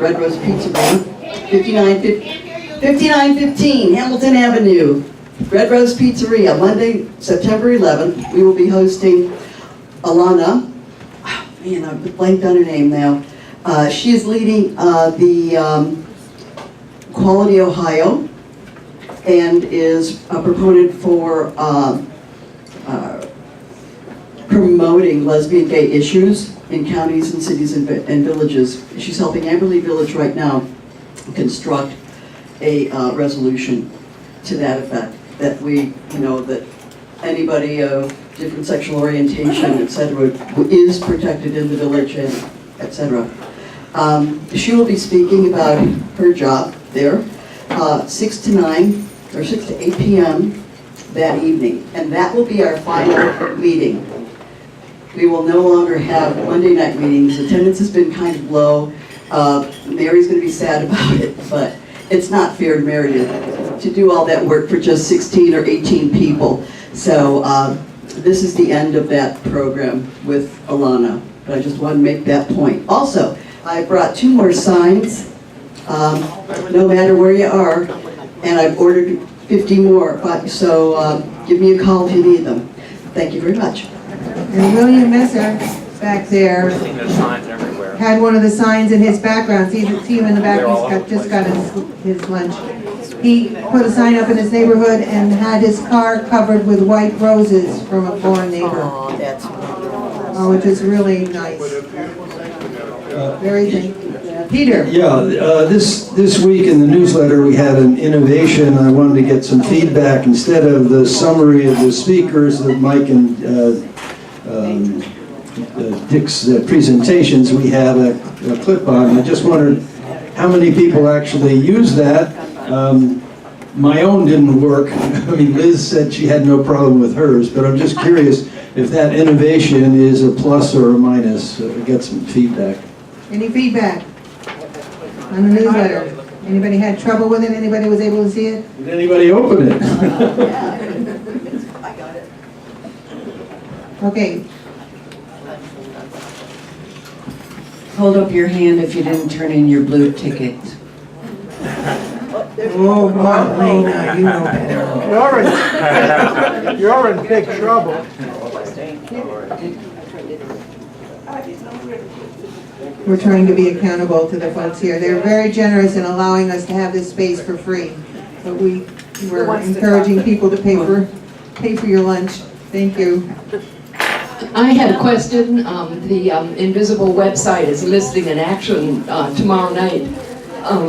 Red Rose Pizzeria, 5915 Hamilton Avenue. Red Rose Pizzeria, Monday, September 11th. We will be hosting Alana. Oh, man, I've blanked on her name now. She is leading the Quality Ohio and is a proponent for promoting lesbian gay issues in counties and cities and villages. She's helping Amberley Village right now construct a resolution to that effect, that we, that anybody of different sexual orientation, etc., is protected in the village, and etc. She will be speaking about her job there, 6 to 9 or 6 to 8 p.m. that evening, and that will be our final meeting. We will no longer have Monday night meetings. Attendance has been kind of low. Mary's going to be sad about it, but it's not fair to Mary to do all that work for just 16 or 18 people. So this is the end of that program with Alana. But I just want to make that point. Also, I brought 2 more signs, no matter where you are, and I've ordered 50 more. So give me a call if you need them. Thank you very much. And William Messer, back there, had one of the signs in his background. See him in the back, just got his lunch. He put a sign up in his neighborhood and had his car covered with white roses from a foreign neighbor. Oh, that's wonderful. Which is really nice. Very thankful. Peter. Yeah, this week in the newsletter we had an innovation. I wanted to get some feedback. Instead of the summary of the speakers that Mike and Dick's presentations, we had a clip-on. I just wondered how many people actually use that. My own didn't work. I mean, Liz said she had no problem with hers, but I'm just curious if that innovation is a plus or a minus. Get some feedback. Any feedback on the newsletter? Anybody had trouble with it? Anybody was able to see it? Did anybody open it? I got it. Okay. Hold up your hand if you didn't turn in your blue ticket. Oh, Marlena, you know better. You're in big trouble. We're trying to be accountable to the folks here. They're very generous in allowing us to have this space for free. But we're encouraging people to pay for your lunch. Thank you. I had a question. The Invisible website is listing an action tomorrow night,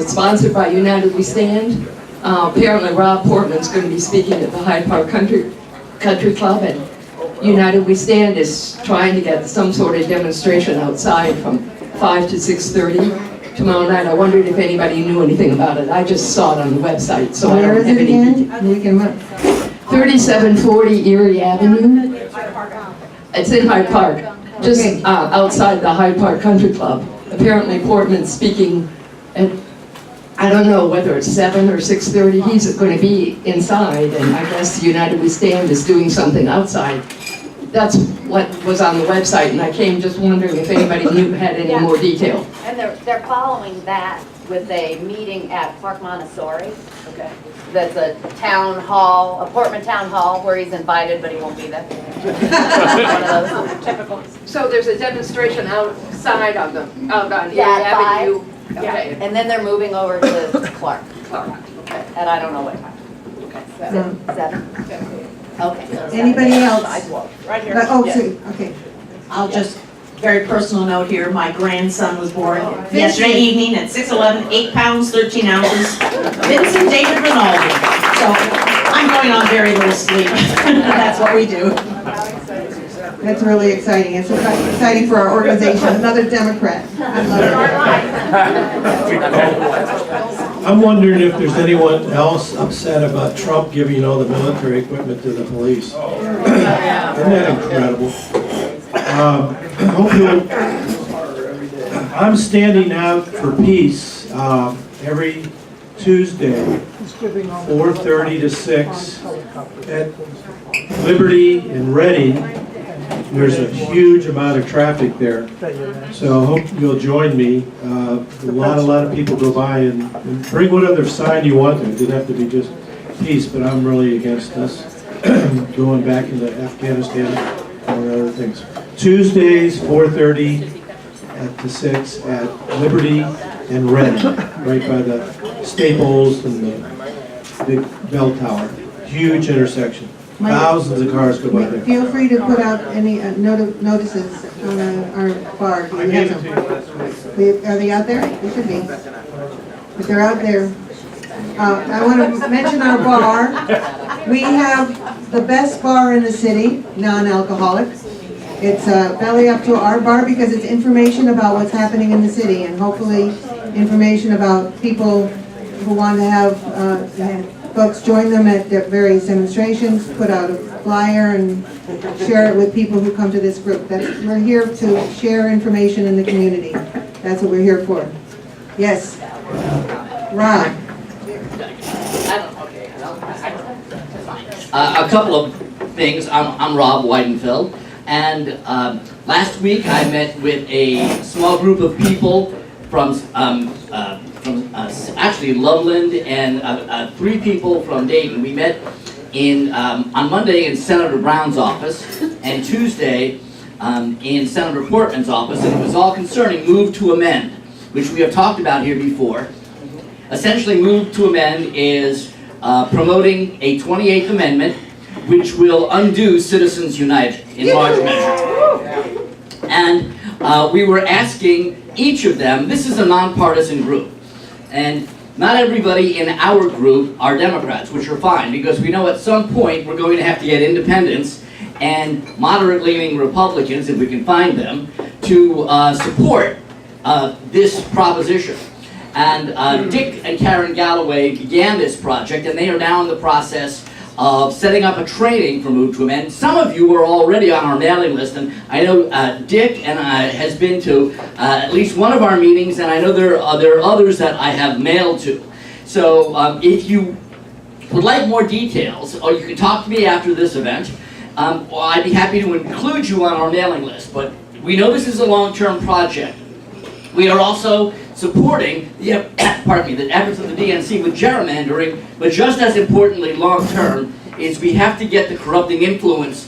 sponsored by United We Stand. Apparently Rob Portman's going to be speaking at the Hyde Park Country Club, and United We Stand is trying to get some sort of demonstration outside from 5 to 6:30 tomorrow night. I wondered if anybody knew anything about it. I just saw it on the website, so I don't have any details. 3740 Erie Avenue. It's in Hyde Park, just outside the Hyde Park Country Club. Apparently Portman's speaking at, I don't know whether it's 7 or 6:30. He's going to be inside, and I guess United We Stand is doing something outside. That's what was on the website, and I came just wondering if anybody had any more detail. And they're following that with a meeting at Park Montessori. Okay. That's a town hall, a Portman town hall, where he's invited, but he won't be there. One of those typical. So there's a demonstration outside on Erie Yeah, Avenue. 5. Okay. And then they're moving over to Clark. Okay. And I don't know what time. Okay. 7? Okay. Anybody else? Right here. Okay. I'll just, very personal note here, my grandson was born yesterday evening at 6'11", 8 pounds, 13 ounces. Vincent David Rinaldi. So I'm going on very little sleep. That's what we do. That's really exciting. It's exciting for our organization. Another Democrat. I love it. I'm wondering if there's anyone else upset about Trump giving all the military equipment to the police. Isn't that incredible? I'm standing out for peace every Tuesday, 4:30 to 6 at Liberty in Reading. there's a huge amount of traffic there. So I hope you'll join me. A lot of people go by and bring whatever sign you want to. It didn't have to be just peace, but I'm really against us going back into Afghanistan and other things. Tuesdays, 4:30 to 6 at Liberty and Redden, right by the Staples and the big bell tower. Huge intersection. Thousands of cars go by there. Feel free to put out any notices on our bar. Do I you gave have it to them? you last week. Are they out there? They should be. But they're out there. I want to mention our bar. We have the best bar in the city, non-alcoholic. It's belly up to our bar because it's information about what's happening in the city and hopefully information about people who want to have folks join them at their various demonstrations, put out a flyer and share it with people who come to this group. We're here to share information in the community. That's what we're here for. Yes. Rob. A couple of things. I'm Rob Weidenfeld, and last week I met with a small group of people from actually Loveland and 3 people from Dayton. We met on Monday in Senator Brown's office and Tuesday in Senator Portman's office, and it was all concerning Move to Amend, which we have talked about here before. Essentially, Move to Amend is promoting a 28th Amendment, which will undo Citizens United in large measure. And we were asking each of them, this is a nonpartisan group, and not everybody in our group are Democrats, which are fine, because we know at some point we're going to have to get independents and moderate-leaning Republicans, if we can find them, to support this proposition. And Dick and Karen Galloway began this project, and they are now in the process of setting up a training for Move to Amend. Some of you are already on our mailing list, and I know Dick and has been to at least one of our meetings, and I know there are others that I have mailed to. So if you would like more details, or you can talk to me after this event, or I'd be happy to include you on our mailing list. But we know this is a long-term project. We are also supporting the efforts of the DNC with gerrymandering, but just as importantly, long-term, is we have to get the corrupting influence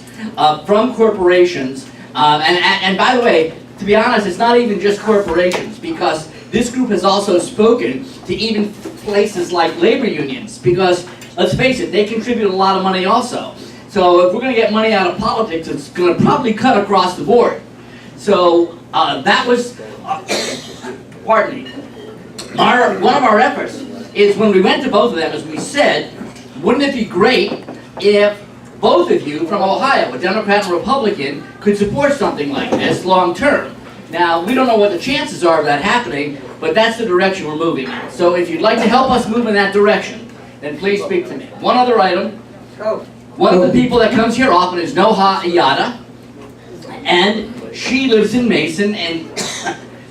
from corporations. And by the way, to be honest, it's not even just corporations, because this group has also spoken to even places like labor unions, because let's face it, they contribute a lot of money also. So if we're going to get money out of politics, it's going to probably cut across the board. So that was, pardon me, one of our efforts is when we went to both of them, as we said, wouldn't it be great if both of you from Ohio, a Democrat and Republican, could support something like this long term? Now, we don't know what the chances are of that happening, but that's the direction we're moving in. So if you'd like to help us move in that direction, then please speak to me. One other item. One of the people that comes here often is Noha Iyada, and she lives in Mason, and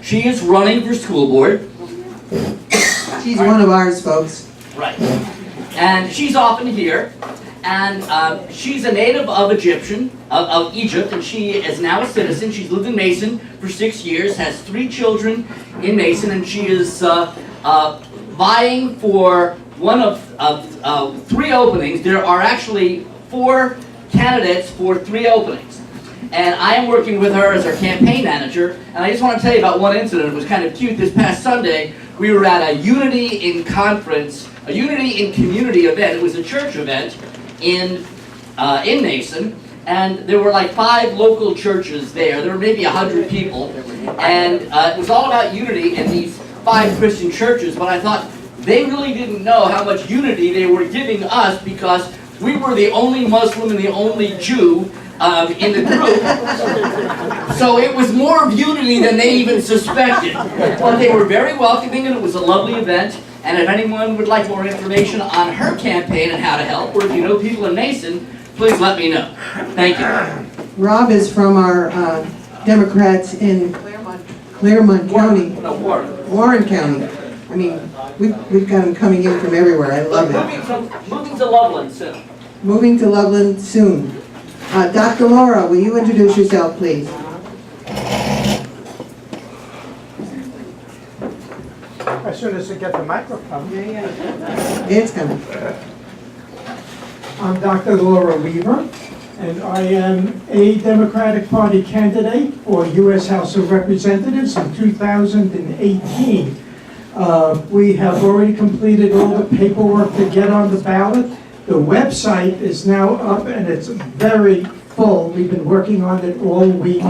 she is running for school board. She's one of ours, folks. Right. And she's often here, and she's a native of of Egypt, and she is now a citizen. She's lived in Mason for 6 years, has 3 children in Mason, and she is vying for one of 3 openings. There are actually 4 candidates for 3 openings. And I am working with her as our campaign manager, and I just want to tell you about one incident. It was kind of cute. This past Sunday, we were at a Unity in Conference, a Unity in Community event. It was a church event in Mason, and there were like 5 local churches there. There were maybe 100 people, and it was all about unity in these 5 Christian churches, but I thought they really didn't know how much unity they were giving us, because we were the only Muslim and the only Jew in the group. So it was more of unity than they even suspected. But they were very welcoming, and it was a lovely event. And if anyone would like more information on her campaign and how to help, or if you know people in Mason, please let me know. Thank you. Rob is from our Democrats in Claremont County. No, Warren. Warren County. I mean, we've got them coming in from everywhere. I love it. Moving to Loveland soon. Moving to Loveland soon. Dr. Laura, will you introduce yourself, please? As soon as I get the microphone. It's coming. I'm Dr. Laura Weaver, and I am a Democratic Party candidate for U.S. House of Representatives in 2018. We have already completed all the paperwork to get on the ballot. The website is now up and it's very full. We've been working on it all week.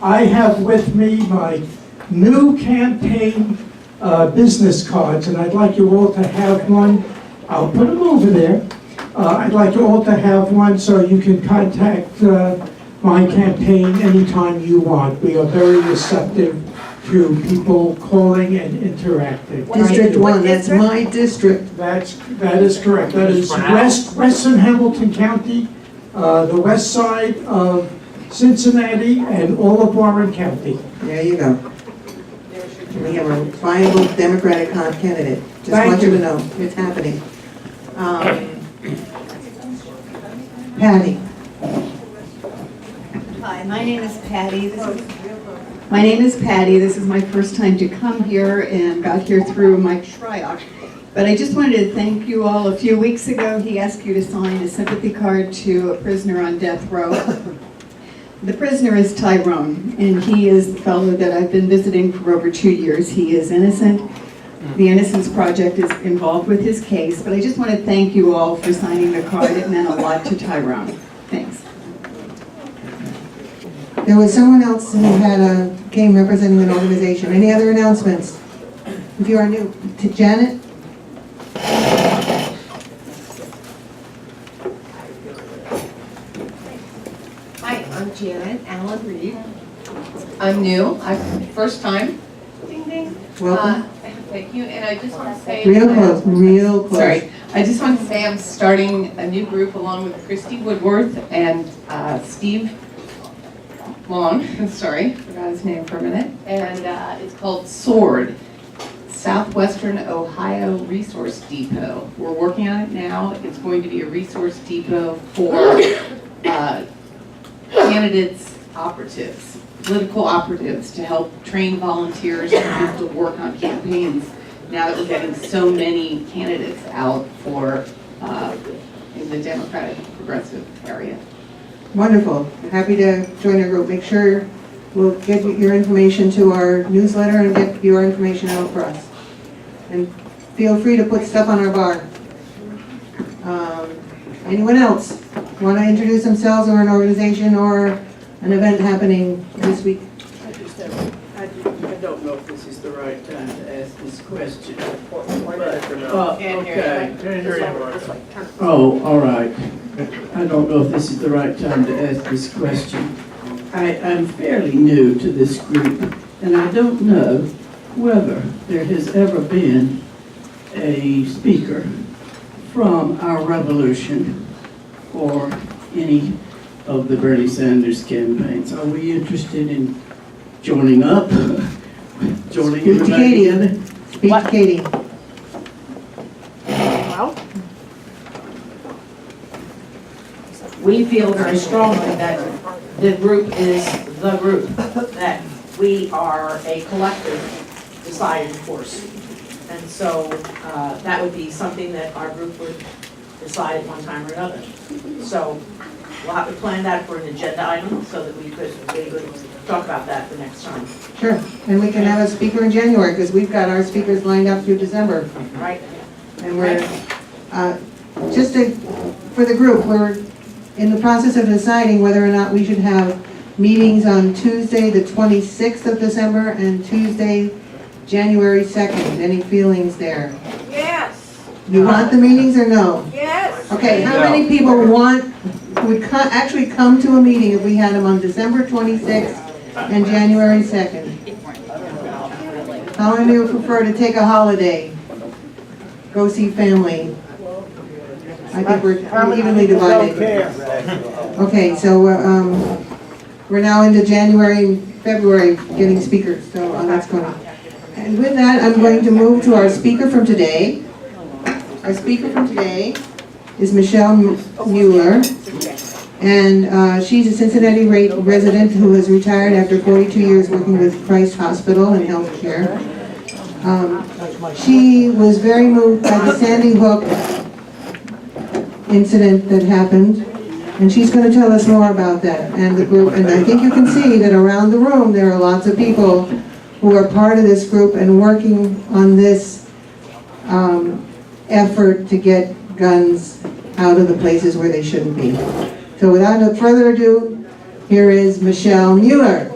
I have with me my new campaign business cards, and I'd like you all to have one. I'll put them over there. I'd like you all to have one so you can contact my campaign anytime you want. We are very receptive to people calling and interacting. District 1, that's my district. That is correct. That is Western Hamilton County, the west side of Cincinnati, and all of Warren County. There you go. We have a viable Democratic candidate. Just Thank want you you. to know, it's happening. Patty. Hi, my name is Patty. This is my first time to come here and got here through Mike Shryock. But I just wanted to thank you all. A few weeks ago, he asked you to sign a sympathy card to a prisoner on death row. The prisoner is Tyrone, and he is the fellow that I've been visiting for over 2 years. He is innocent. The Innocence Project is involved with his case, but I just want to thank you all for signing the card. It meant a lot to Tyrone. Thanks. There was someone else who came representing an organization. Any other announcements? If you are new, to Janet? Hi, I'm Janet Allen Reed. I'm new. First time. Ding ding. Welcome. Thank you. And I just want to say. Real close, real close. Sorry. I just want to say I'm starting a new group along with Christy Woodworth and Steve Long. Sorry, forgot his name for a minute. And it's called SWORD, Southwestern Ohio Resource Depot. We're working on it now. It's going to be a resource depot for candidates, operatives, political operatives, to help train volunteers and people to work on campaigns now that we're getting so many candidates out for in the Democratic progressive area. Wonderful. Happy to join your group. Make sure we'll get your information to our newsletter and get your information out for us. And feel free to put stuff on our bar. Anyone else want to introduce themselves or an organization or an event happening this week? I don't know if this is the right time to ask this question. Oh, all right. I don't know if this is the right time to ask this question. I'm fairly new to this group, and I don't know whether there has ever been a speaker from our revolution or any of the Bernie Sanders campaigns. Are we interested in joining up? Joining Speak to Katie. in? Speak to Katie. Well, we feel very strongly that the group is the group, that we are a collective deciding force. And so that would be something that our group would decide at one time or another. So we'll have to plan that for an agenda item so that we could talk about that the next time. Sure. And we can have a speaker in January because we've got our speakers lined up through December. Right. And we're, for the group, we're in the process of deciding whether or not we should have meetings on Tuesday, the 26th of December, and Tuesday, January 2nd. Any feelings there? Yes. You want the meetings or no? Yes. Okay, how many people would actually come to a meeting if we had them on December 26th and January 2nd? How many would prefer to take a holiday? Go see family? I think we're evenly divided. Okay, so we're now into January and February getting speakers, so that's going on. And with that, I'm going to move to our speaker from today. Our speaker from today is Michelle Mueller, And she's a Cincinnati resident who has retired after 42 years working with Christ Hospital and healthcare. She was very moved by the Sandy Hook incident that happened, and she's going to tell us more about that and the group. And I think you can see that around the room there are lots of people who are part of this group and working on this effort to get guns out of the places where they shouldn't be. So without further ado, here is Michelle Mueller.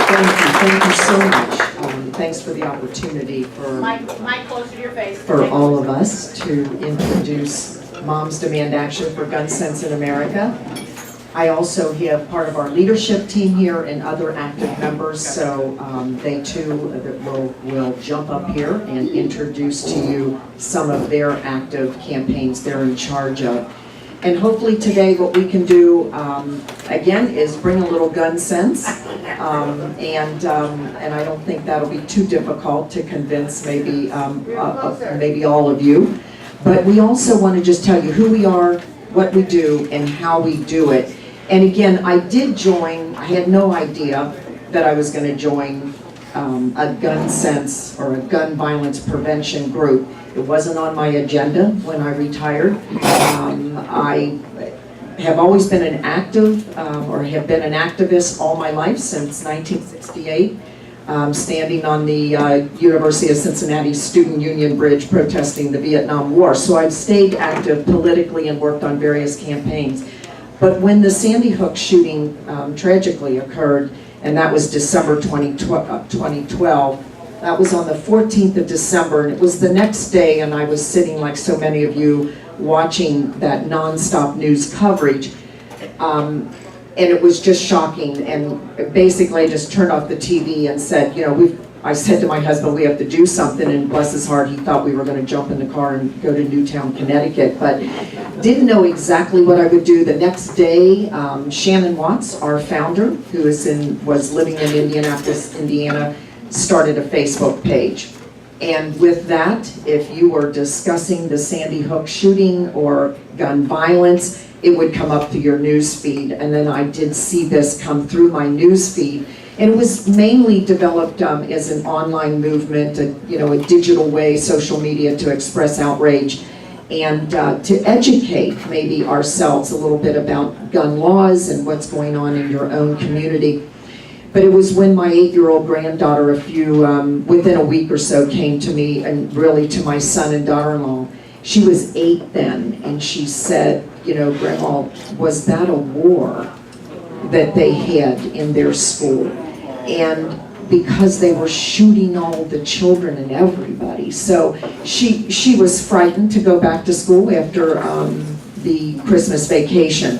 Thank you so much. Thanks for the opportunity Mic closer to your face. for all of us to introduce Moms Demand Action for Gun Sense in America. I also have part of our leadership team here and other active members, so they too will jump up here and introduce to you some of their active campaigns they're in charge of. And hopefully today what we can do, again, is bring a little gun sense. And I don't think that'll be too difficult to convince maybe all of you. But we also want to just tell you who we are, what we do, and how we do it. And again, I did join, I had no idea that I was going to join a gun sense or a gun violence prevention group. It wasn't on my agenda when I retired. I have always been an active, or have been an activist all my life since 1968, standing on the University of Cincinnati Student Union Bridge protesting the Vietnam War. So I've stayed active politically and worked on various campaigns. But when the Sandy Hook shooting tragically occurred, and that was December 2012, that was on the 14th of December, and it was the next day, and I was sitting like so many of you watching that nonstop news coverage, and it was just shocking. And basically I just turned off the TV and said, you know, I said to my husband, we have to do something, and bless his heart, he thought we were going to jump in the car and go to Newtown, Connecticut, but didn't know exactly what I would do. The next day, Shannon Watts, our founder, who was living in Indianapolis, Indiana, started a Facebook page. And with that, if you were discussing the Sandy Hook shooting or gun violence, it would come up through your news feed. And then I did see this come through my news feed. And it was mainly developed as an online movement, a digital way, social media, to express outrage and to educate maybe ourselves a little bit about gun laws and what's going on in your own community. But it was when my 8-year-old granddaughter, within a week or so, came to me, and really to my son and daughter-in-law. She was 8 then, and she said, Grandma, was that a war that they had in their school? And because they were shooting all the children and everybody. So she was frightened to go back to school after the Christmas vacation.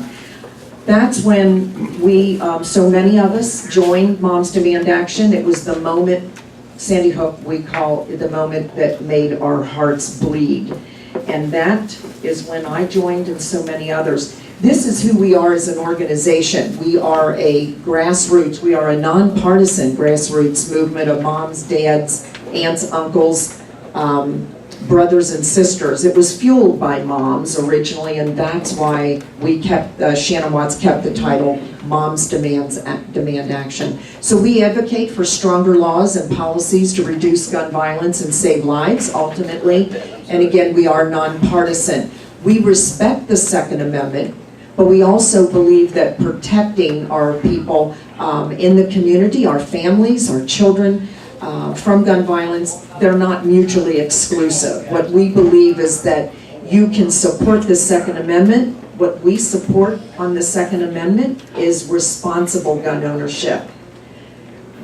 That's when we, so many of us, joined Moms Demand Action. It was the moment, Sandy Hook, we call it the moment that made our hearts bleed. And that is when I joined, and so many others. This is who we are as an organization. We are a grassroots, we are a nonpartisan grassroots movement of moms, dads, aunts, uncles, brothers and sisters. It was fueled by moms originally, and that's why we kept, Shannon Watts kept the title Moms Demand Action. So we advocate for stronger laws and policies to reduce gun violence and save lives, ultimately. And again, we are nonpartisan. We respect the Second Amendment, but we also believe that protecting our people in the community, our families, our children, from gun violence, they're not mutually exclusive. What we believe is that you can support the Second Amendment. What we support on the Second Amendment is responsible gun ownership.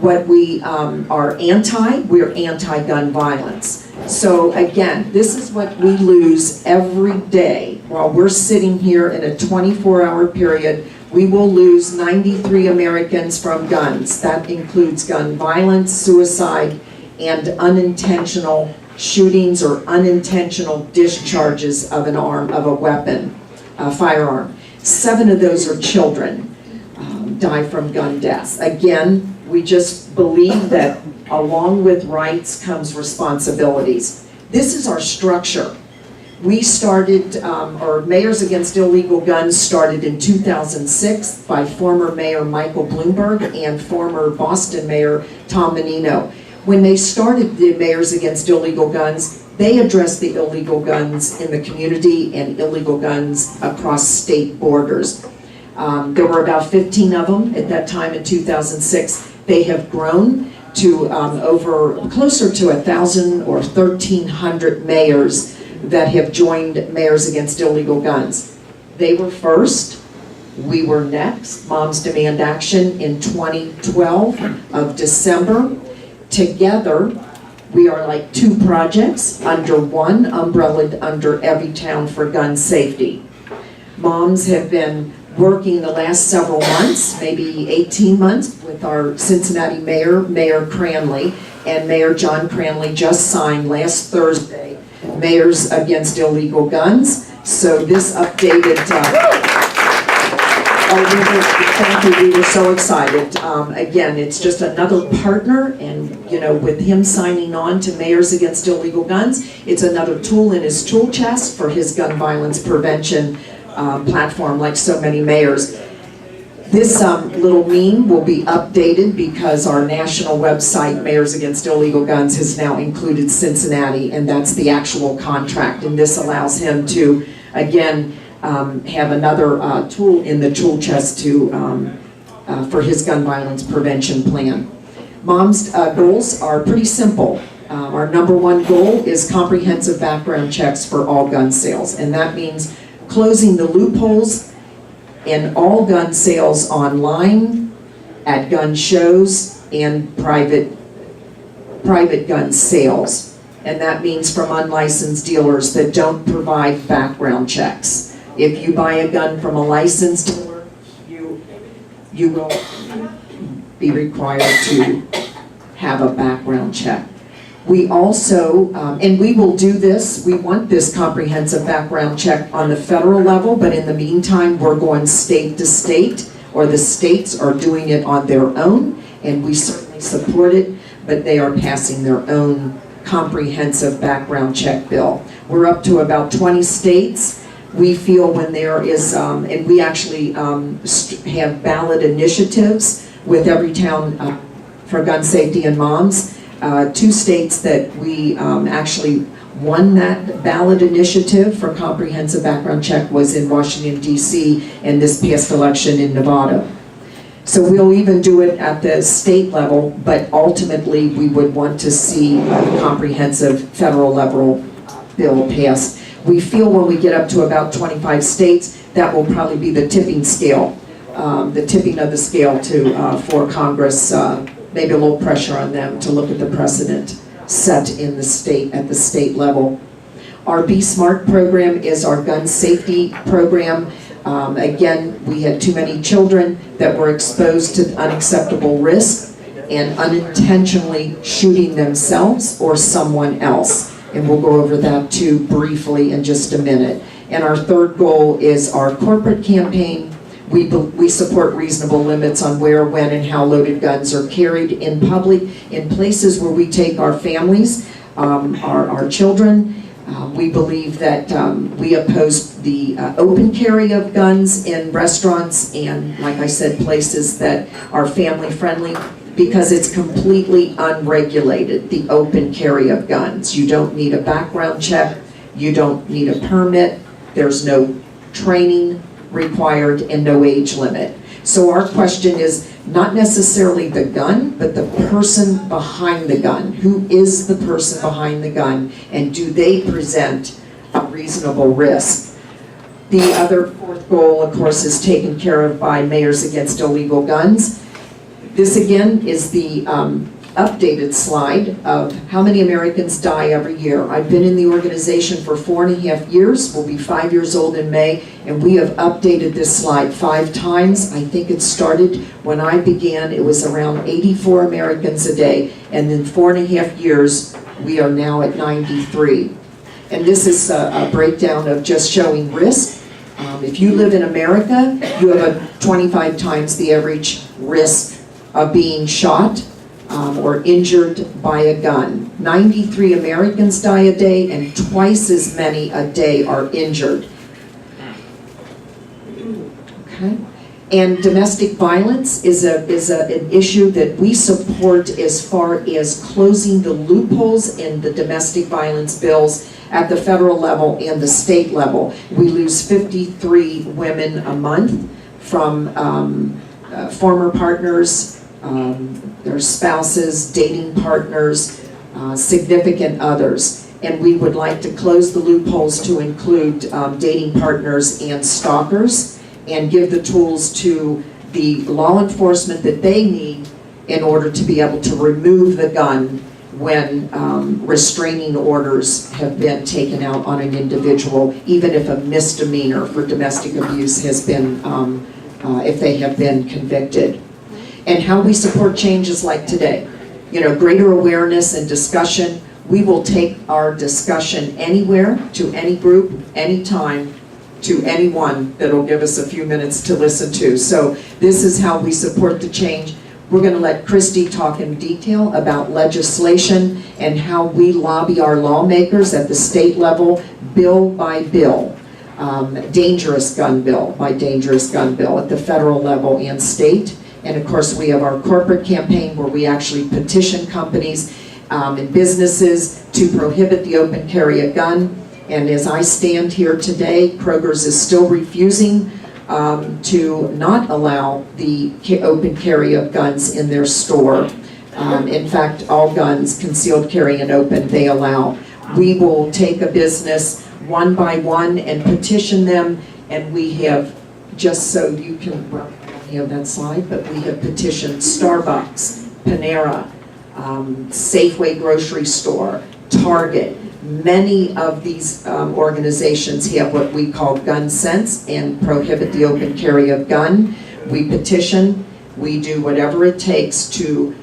What we are we're anti-gun violence. So again, this is what we lose every day while we're sitting here in a 24-hour period. We will lose 93 Americans from guns. That includes gun violence, suicide, and unintentional shootings or unintentional discharges of a weapon, a firearm. 7 of those are children die from gun deaths. Again, we just believe that along with rights comes responsibilities. This is our structure. We started, or Mayors Against Illegal Guns started in 2006 by former Mayor Michael Bloomberg and former Boston Mayor Tom Menino. When they started the Mayors Against Illegal Guns, they addressed the illegal guns in the community and illegal guns across state borders. There were about 15 of them at that time in 2006. They have grown to over closer to 1,000 or 1,300 mayors that have joined Mayors Against Illegal Guns. They were first, we were next. Moms Demand Action in 2012 of December. Together, we are like two projects under one, umbrellaed under Every Town for Gun Safety. Moms have been working the last several months, maybe 18 months, with our Cincinnati Mayor, Mayor Cranley, and Mayor John Cranley just signed last Thursday Mayors Against Illegal Guns. So this updated, we were so excited. Again, it's just another partner, and with him signing on to Mayors Against Illegal Guns, it's another tool in his tool chest for his gun violence prevention platform, like so many mayors. This little meme will be updated because our national website, Mayors Against Illegal Guns, has now included Cincinnati, and that's the actual contract. And this allows him to, again, have another tool in the tool chest to for his gun violence prevention plan. Mom's goals are pretty simple. Our number one goal is comprehensive background checks for all gun sales, and that means closing the loopholes in all gun sales online, at gun shows, and private gun sales. And that means from unlicensed dealers that don't provide background checks. If you buy a gun from a licensed dealer, you will be required to have a background check. We also, and we will do this, we want this comprehensive background check on the federal level, but in the meantime, we're going state to state, or the states are doing it on their own, and we certainly support it, but they are passing their own comprehensive background check bill. We're up to about 20 states. We feel when there is, and we actually have ballot initiatives with Every Town for Gun Safety and Moms. Two states that we actually won that ballot initiative for comprehensive background check was in Washington, D.C., and this past election in Nevada. So we'll even do it at the state level, but ultimately we would want to see a comprehensive federal level bill passed. We feel when we get up to about 25 states, that will probably be the tipping scale, the tipping of the scale to for Congress. Maybe a little pressure on them to look at the precedent set in the state, at the state level. Our Be Smart program is our gun safety program. Again, we had too many children that were exposed to unacceptable risk and unintentionally shooting themselves or someone else. And we'll go over that too briefly in just a minute. And our third goal is our corporate campaign. We support reasonable limits on where, when, and how loaded guns are carried in public, in places where we take our families, our children. We believe that we oppose the open carry of guns in restaurants and, like I said, places that are family friendly, because it's completely unregulated, the open carry of guns. You don't need a background check, you don't need a permit, there's no training required, and no age limit. So our question is not necessarily the gun, but the person behind the gun. Who is the person behind the gun, and do they present a reasonable risk? The other fourth goal, of course, is taken care of by Mayors Against Illegal Guns. This again is the updated slide of how many Americans die every year. I've been in the organization for 4.5 years, we'll be 5 years old in May, and we have updated this slide 5 times. I think it started when I began, it was around 84 Americans a day, and in 4.5 years, we are now at 93. And this is a breakdown of just showing risk. If you live in America, you have a 25 times the average risk of being shot. or injured by a gun. 93 Americans die a day, and twice as many a day are injured. Okay. And domestic violence is an issue that we support as far as closing the loopholes in the domestic violence bills at the federal level and the state level. We lose 53 women a month from former partners, their spouses, dating partners, significant others. And we would like to close the loopholes to include dating partners and stalkers, and give the tools to the law enforcement that they need in order to be able to remove the gun when restraining orders have been taken out on an individual, even if a misdemeanor for domestic abuse has been, if they have been convicted. And how we support changes like today. You know, greater awareness and discussion. We will take our discussion anywhere, to any group, anytime, to anyone that'll give us a few minutes to listen to. So this is how we support the change. We're going to let Christy talk in detail about legislation and how we lobby our lawmakers at the state level, bill by bill, dangerous gun bill by dangerous gun bill at the federal level and state. And of course, we have our corporate campaign where we actually petition companies and businesses to prohibit the open carry of gun. And as I stand here today, Kroger's is still refusing to not allow the open carry of guns in their store. In fact, all guns, concealed carry and open, they allow. We will take a business one by one and petition them, and we have, just so you can, well, you have that slide, but we have petitioned Starbucks, Panera, Safeway grocery store, Target. Many of these organizations have what we call gun sense and prohibit the open carry of gun. We petition, we do whatever it takes to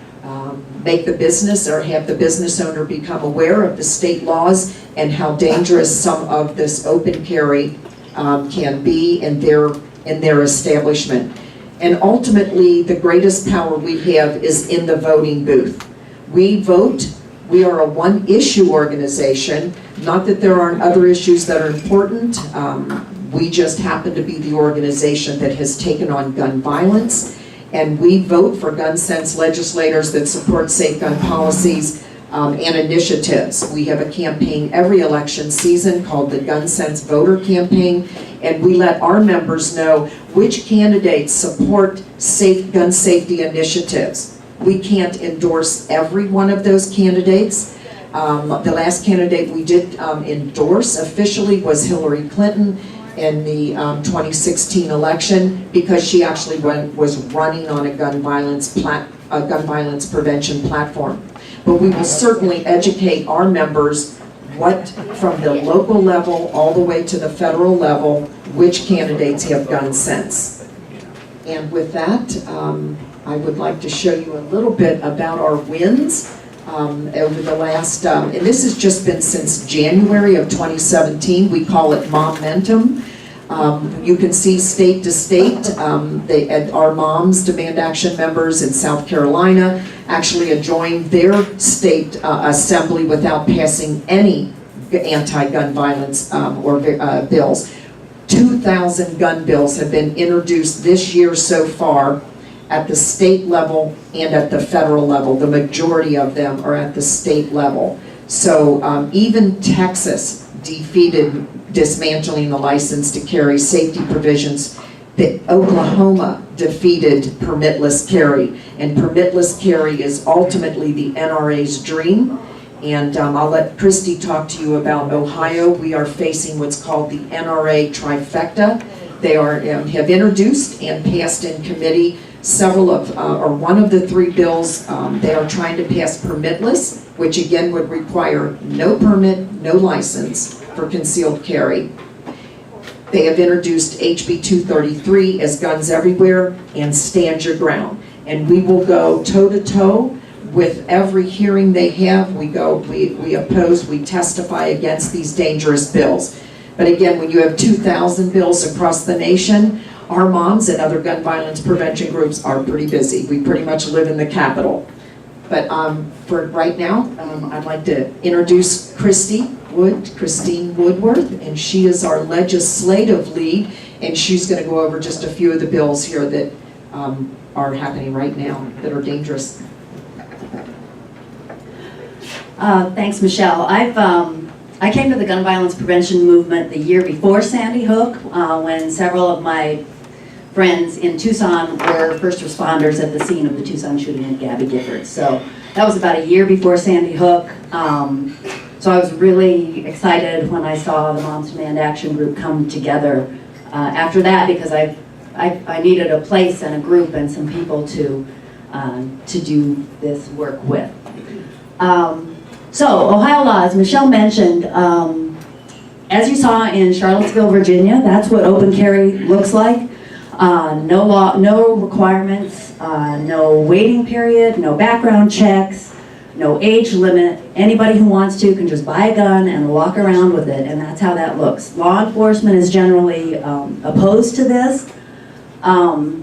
make the business or have the business owner become aware of the state laws and how dangerous some of this open carry can be in their establishment. And ultimately, the greatest power we have is in the voting booth. We vote. We are a one-issue organization. Not that there aren't other issues that are important. We just happen to be the organization that has taken on gun violence. And we vote for gun sense legislators that support safe gun policies and initiatives. We have a campaign every election season called the Gun Sense Voter Campaign. And we let our members know which candidates support safe gun safety initiatives. We can't endorse every one of those candidates. The last candidate we did endorse officially was Hillary Clinton in the 2016 election because she actually was running on a gun violence prevention platform. But we will certainly educate our members what, from the local level all the way to the federal level, which candidates have gun sense. And with that, I would like to show you a little bit about our wins over the last, and this has just been since January of 2017. We call it Momentum. You can see state to state, our Moms Demand Action members in South Carolina actually joined their state assembly without passing any anti-gun violence bills. 2,000 gun bills have been introduced this year so far at the state level and at the federal level. The majority of them are at the state level. So even Texas defeated dismantling the license to carry safety provisions. Oklahoma defeated permitless carry. And permitless carry is ultimately the NRA's dream. And I'll let Christy talk to you about Ohio. We are facing what's called the NRA trifecta. They have introduced and passed in committee several of, or one of the three bills. They are trying to pass permitless, which again would require no permit, no license for concealed carry. They have introduced HB 233 as Guns Everywhere and Stand Your Ground. And we will go toe-to-toe with every hearing they have. We oppose, we testify against these dangerous bills. But again, when you have 2,000 bills across the nation, our moms and other gun violence prevention groups are pretty busy. We pretty much live in the Capitol. But for right now, I'd like to introduce Christine Woodworth, and she is our legislative lead, and she's going to go over just a few of the bills here that are happening right now that are dangerous. Thanks, Michelle. I came to the gun violence prevention movement the year before Sandy Hook, when several of my friends in Tucson were first responders at the scene of the Tucson shooting at Gabby Giffords. So that was about a year before Sandy Hook. So I was really excited when I saw the Moms Demand Action group come together after that, because I needed a place and a group and some people to do this work with. So Ohio law, as Michelle mentioned, as you saw in Charlottesville, Virginia, that's what open carry looks like. No law, no requirements, no waiting period, no background checks, no age limit. Anybody who wants to can just buy a gun and walk around with it, and that's how that looks. Law enforcement is generally opposed to this, but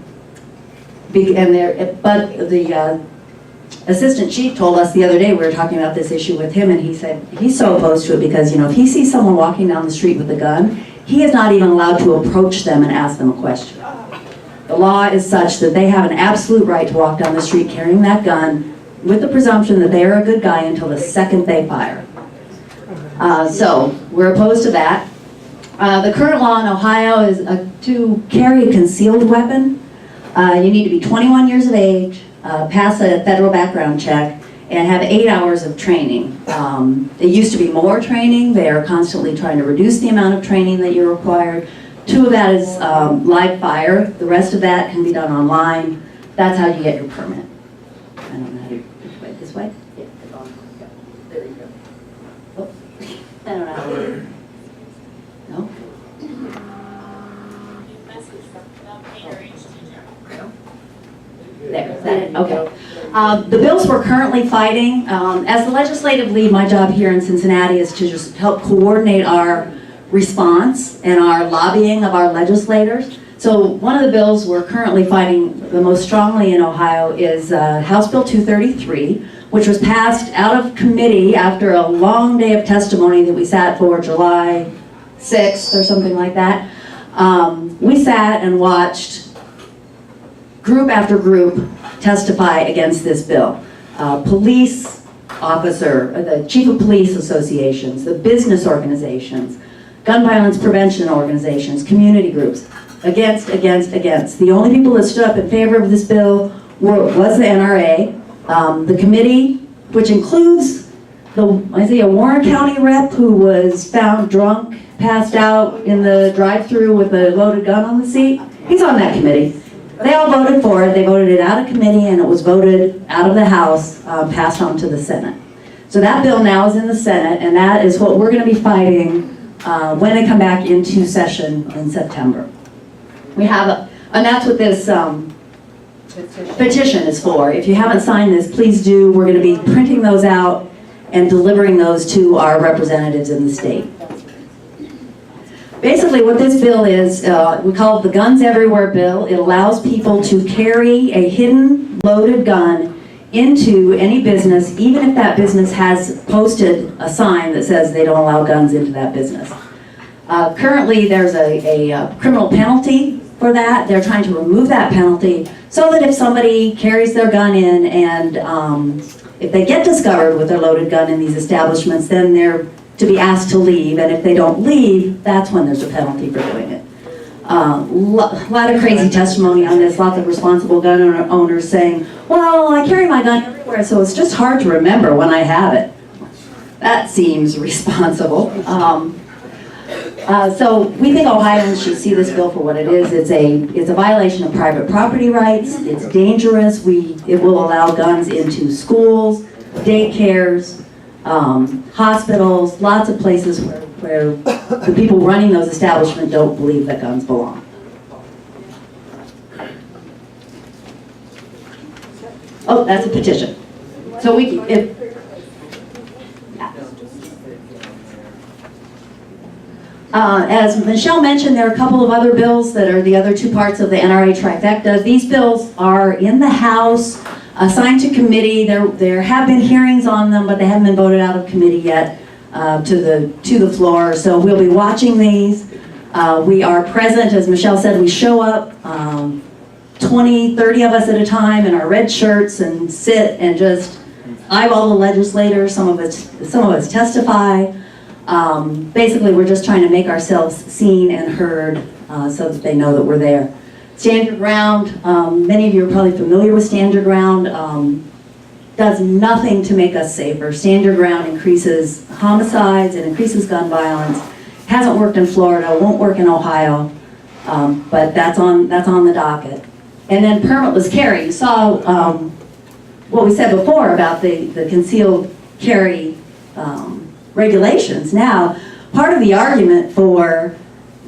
the assistant chief told us the other day, we were talking about this issue with him, and he said he's so opposed to it because, if he sees someone walking down the street with a gun, he is not even allowed to approach them and ask them a question. The law is such that they have an absolute right to walk down the street carrying that gun with the presumption that they are a good guy until the second they fire. So we're opposed to that. The current law in Ohio is to carry a concealed weapon. You need to be 21 years of age, pass a federal background check, and have 8 hours of training. It used to be more training. They are constantly trying to reduce the amount of training that you're required. 2 of that is live fire. The rest of that can be done online. That's how you get your permit. I don't know how to do it this way. Yeah, there you go. Oh, I don't know how to do it. No? There, is that it? Okay. The bills we're currently fighting, as the legislative lead, my job here in Cincinnati is to just help coordinate our response and our lobbying of our legislators. So one of the bills we're currently fighting the most strongly in Ohio is House Bill 233, which was passed out of committee after a long day of testimony that we sat for July 6th or something like that. We sat and watched group after group testify against this bill. Police officer, the chief of police associations, the business organizations, gun violence prevention organizations, community groups, against. The only people that stood up in favor of this bill was the NRA, the committee, which includes a Warren County rep who was found drunk, passed out in the drive-through with a loaded gun on the seat. He's on that committee. They all voted for it. They voted it out of committee, and it was voted out of the House, passed on to the Senate. So that bill now is in the Senate, and that is what we're going to be fighting when they come back into session in September. We have, and that's what this petition is for. If you haven't signed this, please do. We're going to be printing those out and delivering those to our representatives in the state. Basically what this bill is, we call it the Guns Everywhere bill. It allows people to carry a hidden loaded gun into any business, even if that business has posted a sign that says they don't allow guns into that business. Currently there's a criminal penalty for that. They're trying to remove that penalty so that if somebody carries their gun in and if they get discovered with their loaded gun in these establishments, then they're to be asked to leave, and if they don't leave, that's when there's a penalty for doing it. A lot of crazy testimony on this, lots of responsible gun owners saying, well, I carry my gun everywhere, so it's just hard to remember when I have it. That seems responsible. So we think Ohioans should see this bill for what it is. It's a violation of private property rights. It's dangerous. It will allow guns into schools, daycares, hospitals, lots of places where the people running those establishments don't believe that guns belong. Oh, that's a petition. So as Michelle mentioned, there are a couple of other bills that are the other 2 parts of the NRA trifecta. These bills are in the House. assigned to committee. There have been hearings on them, but they haven't been voted out of committee yet to the floor. So we'll be watching these. We are present, as Michelle said, we show up 20, 30 of us at a time in our red shirts and sit and just eyeball the legislators. Some of us testify. Basically, we're just trying to make ourselves seen and heard so that they know that we're there. Stand Your Ground, many of you are probably familiar with Stand Your Ground, does nothing to make us safer. Stand Your Ground increases homicides, it increases gun violence. Hasn't worked in Florida, won't work in Ohio, but that's on the docket. And then permitless carry. You saw what we said before about the concealed carry regulations. Now, part of the argument for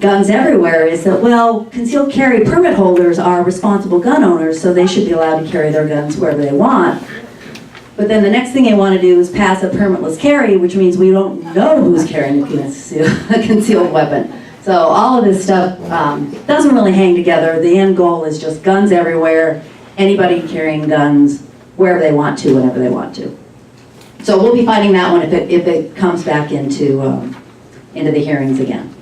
guns everywhere is that, well, concealed carry permit holders are responsible gun owners, so they should be allowed to carry their guns wherever they want. But then the next thing they want to do is pass a permitless carry, which means we don't know who's carrying a concealed weapon. So all of this stuff doesn't really hang together. The end goal is just guns everywhere, anybody carrying guns wherever they want to, whenever they want to. So we'll be fighting that one if it comes back into the hearings again.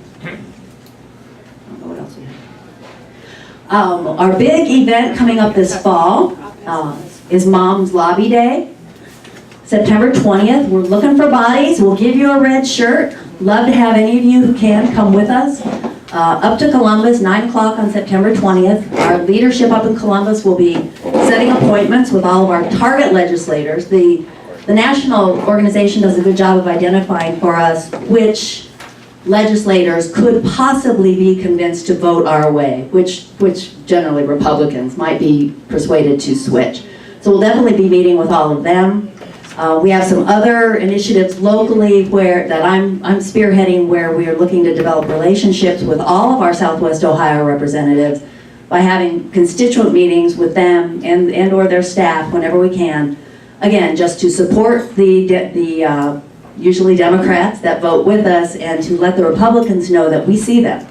Our big event coming up this fall is Mom's Lobby Day, September 20th. We're looking for bodies. We'll give you a red shirt. Love to have any of you who can come with us. Up to Columbus, 9 o'clock on September 20th. Our leadership up in Columbus will be setting appointments with all of our target legislators. The national organization does a good job of identifying for us which legislators could possibly be convinced to vote our way, which generally Republicans might be persuaded to switch. So we'll definitely be meeting with all of them. We have some other initiatives locally that I'm spearheading, where we are looking to develop relationships with all of our Southwest Ohio representatives by having constituent meetings with them and or their staff whenever we can. Again, just to support the usually Democrats that vote with us, and to let the Republicans know that we see them,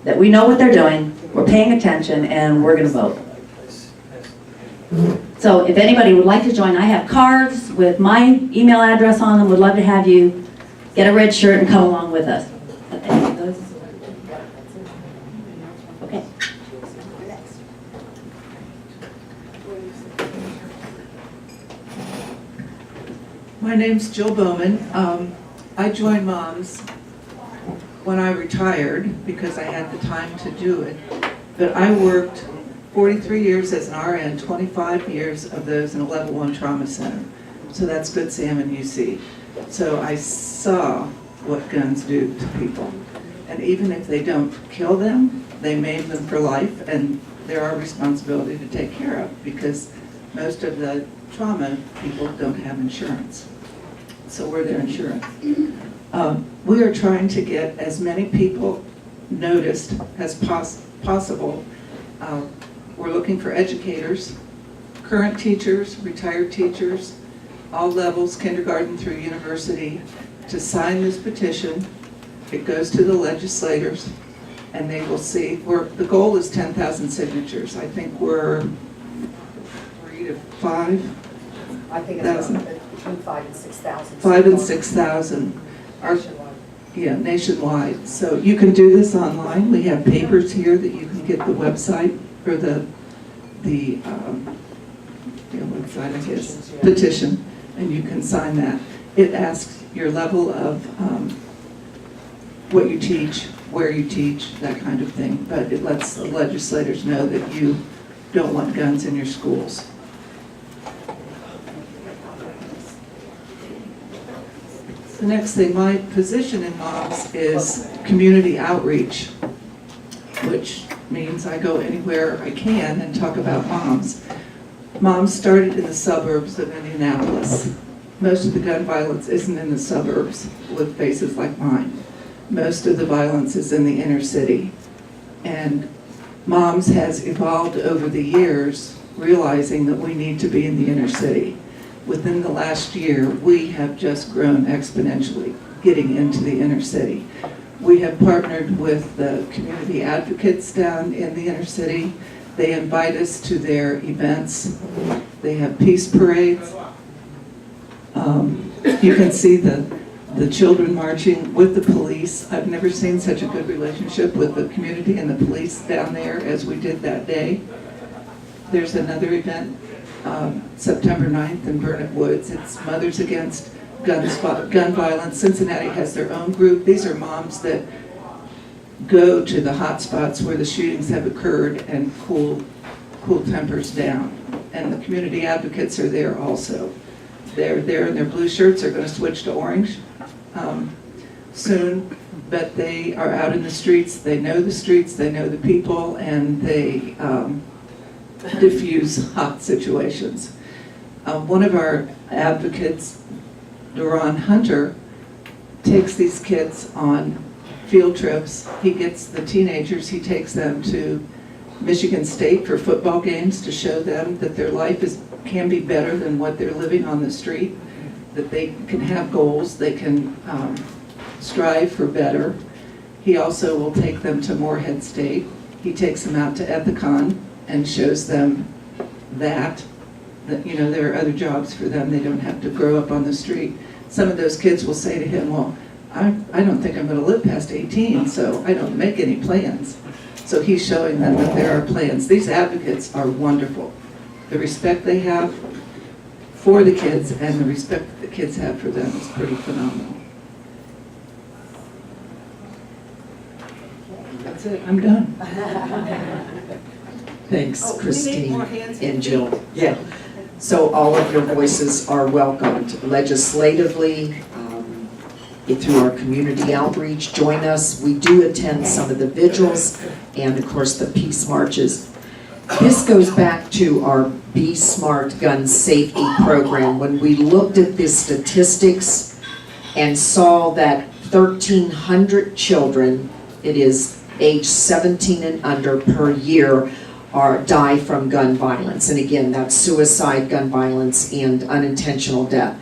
that we know what they're doing, we're paying attention, and we're going to vote. So if anybody would like to join, I have cards with my email address on them. Would love to have you get a red shirt and come along with us. Okay. My name's Jill Bowman. I joined Moms when I retired because I had the time to do it. But I worked 43 years as an RN, 25 years of those in a level 1 trauma center. So that's Good Sam and UC. So I saw what guns do to people. And even if they don't kill them, they maim them for life, and they're our responsibility to take care of, because most of the trauma people don't have insurance. So we're their insurance. We are trying to get as many people noticed as possible. We're looking for educators, current teachers, retired teachers, all levels, kindergarten through university, to sign this petition. It goes to the legislators, and they will see. The goal is 10,000 signatures. I think we're 3 to 5. I think it's between 5 and 6,000. 5 and 6,000. Yeah, nationwide. So you can do this online. We have papers here that you can get the website, or the website, I guess, petition, and you can sign that. It asks your level of what you teach, where you teach, that kind of thing. But it lets the legislators know that you don't want guns in your schools. The next thing, my position in Moms is community outreach, which means I go anywhere I can and talk about moms. Moms started in the suburbs of Indianapolis. Most of the gun violence isn't in the suburbs with faces like mine. Most of the violence is in the inner city. And Moms has evolved over the years, realizing that we need to be in the inner city. Within the last year, we have just grown exponentially, getting into the inner city. We have partnered with the community advocates down in the inner city. They invite us to their events. They have peace parades. You can see the children marching with the police. I've never seen such a good relationship with the community and the police down there as we did that day. There's another event, September 9th in Burnett Woods. It's Mothers Against Gun Violence. Cincinnati has their own group. These are moms that go to the hot spots where the shootings have occurred and cool tempers down. And the community advocates are there also. They're there in their blue shirts. They're going to switch to orange soon, but they are out in the streets. They know the streets, they know the people, and they diffuse hot situations. One of our advocates, Duran Hunter, takes these kids on field trips. He gets the teenagers, he takes them to Michigan State for football games to show them that their life can be better than what they're living on the street, that they can have goals, they can strive for better. He also will take them to Morehead State. He takes them out to Ethicon and shows them that you know, there are other jobs for them. They don't have to grow up on the street. Some of those kids will say to him, well, I don't think I'm going to live past 18, so I don't make any plans. So he's showing them that there are plans. These advocates are wonderful. The respect they have for the kids and the respect that the kids have for them is pretty phenomenal. That's it, I'm done. Thanks, Oh, we need Christine more hands. and Jill. Yeah. So all of your voices are welcomed legislatively, through our community outreach. Join us. We do attend some of the vigils and, of course, the peace marches. This goes back to our Be Smart Gun Safety Program. When we looked at the statistics and saw that 1,300 children, it is age 17 and under per year, die from gun violence. And again, that's suicide, gun violence, and unintentional death.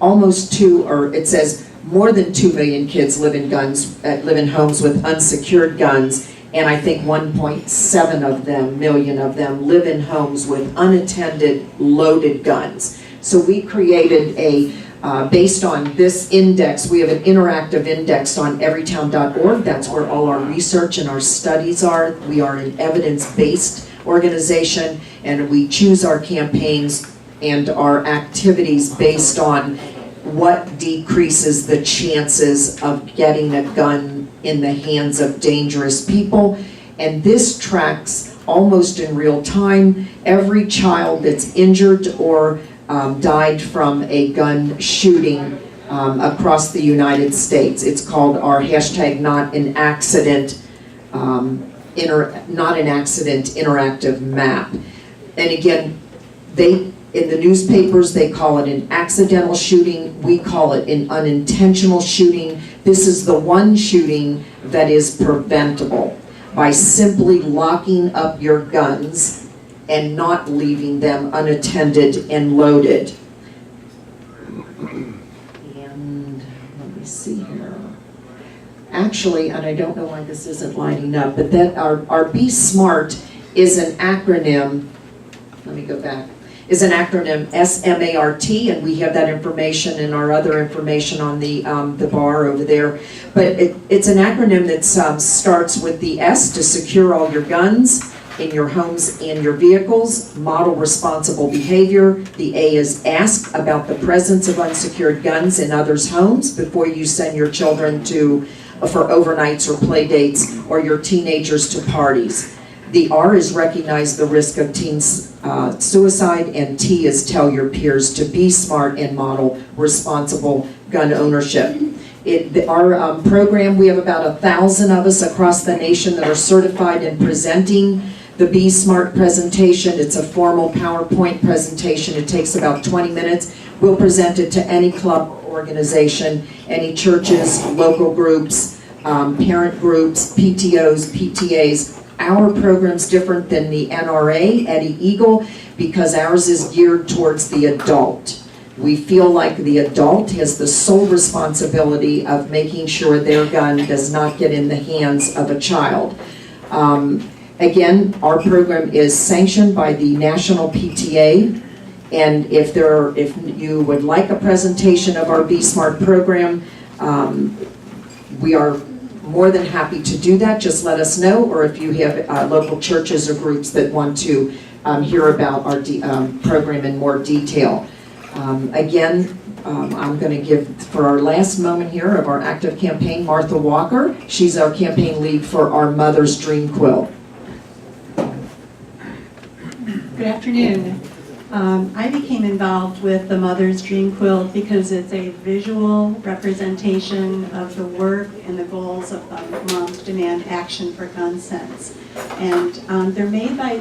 It says more than 2 million kids live in homes with unsecured guns, and I think 1.7 million of them live in homes with unattended loaded guns. So we created based on this index, we have an interactive index on everytown.org. That's where all our research and our studies are. We are an evidence-based organization, and we choose our campaigns and our activities based on what decreases the chances of getting a gun in the hands of dangerous people. And this tracks almost in real time every child that's injured or died from a gun shooting across the United States. It's called our hashtag not an accident interactive map. And again, in the newspapers, they call it an accidental shooting. We call it an unintentional shooting. This is the one shooting that is preventable by simply locking up your guns and not leaving them unattended and loaded. And let me see here. Actually, and I don't know why this isn't lining up, but that our Be Smart is an acronym. Let me go back. Is an acronym SMART, and we have that information and our other information on the bar over there. But it's an acronym that starts with the S, to secure all your guns in your homes and your vehicles, model responsible behavior. The A is ask about the presence of unsecured guns in others' homes before you send your children for overnights or play dates, or your teenagers to parties. The R is recognize the risk of teens suicide, and T is tell your peers to be smart and model responsible gun ownership. Our program, we have about 1,000 of us across the nation that are certified in presenting the Be Smart presentation. It's a formal PowerPoint presentation. It takes about 20 minutes. We'll present it to any club or organization, any churches, local groups, parent groups, PTOs, PTAs. Our program's different than the NRA, Eddie Eagle, because ours is geared towards the adult. We feel like the adult has the sole responsibility of making sure their gun does not get in the hands of a child. Again, our program is sanctioned by the National PTA, and if you would like a presentation of our Be Smart program, we are more than happy to do that. Just let us know, or if you have local churches or groups that want to hear about our program in more detail. Again, I'm going to give, for our last moment here of our active campaign, Martha Walker. She's our campaign lead for our Mother's Dream Quilt. Good afternoon. I became involved with the Mother's Dream Quilt because it's a visual representation of the work and the goals of Moms Demand Action for Gun Sense. And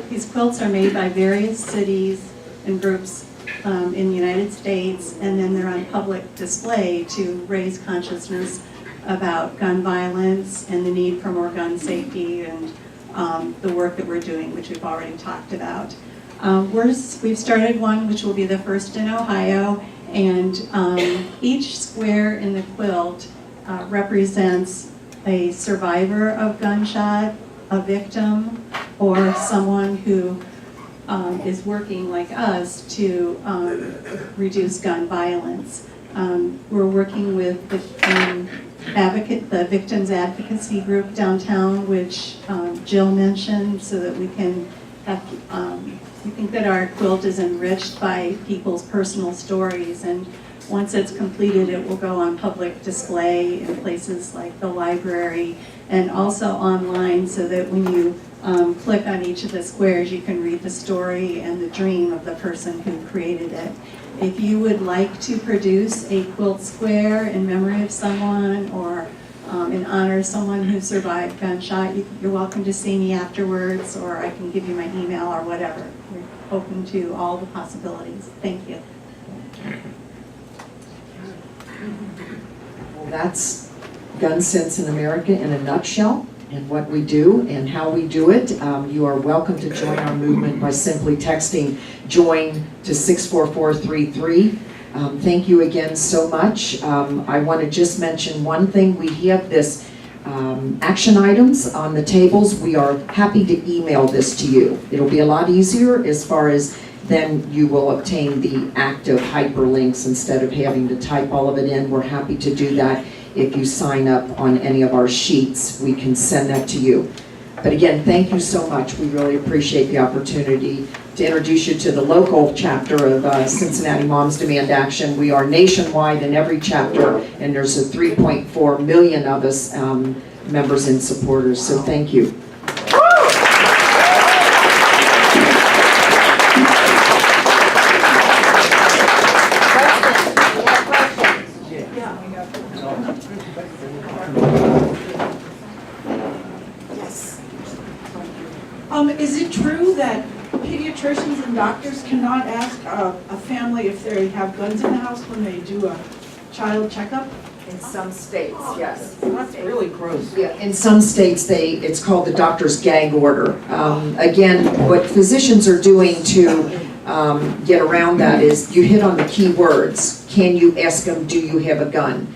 these quilts are made by various cities and groups in the United States, and then they're on public display to raise consciousness about gun violence and the need for more gun safety and the work that we're doing, which we've already talked about. We've started one which will be the first in Ohio, and each square in the quilt represents a survivor of gunshot, a victim, or someone who is working like us to reduce gun violence. We're working with the Victims Advocacy Group downtown, which Jill mentioned, so that we can have, we think that our quilt is enriched by people's personal stories, and once it's completed, it will go on public display in places like the library and also online, so that when you click on each of the squares, you can read the story and the dream of the person who created it. If you would like to produce a quilt square in memory of someone or in honor of someone who survived gunshot, you're welcome to see me afterwards, or I can give you my email or whatever. We're open to all the possibilities. Thank you. Well, that's Gun Sense in America in a nutshell, and what we do and how we do it. You are welcome to join our movement by simply texting JOIN to 64433. Thank you again so much. I want to just mention one thing. We have this action items on the tables. We are happy to email this to you. It'll be a lot easier as far as then you will obtain the active hyperlinks instead of having to type all of it in. We're happy to do that. If you sign up on any of our sheets, we can send that to you. But again, thank you so much. We really appreciate the opportunity to introduce you to the local chapter of Cincinnati Moms Demand Action. We are nationwide in every chapter, and there's a 3.4 million of us members and supporters, so thank you. Is it true that pediatricians and doctors cannot ask a family if they have guns in the house when they do a child checkup? In some states, yes. That's really gross. Yeah, in some states, it's called the doctor's gag order. Again, what physicians are doing to get around that is you hit on the key words. Can you ask them, do you have a gun?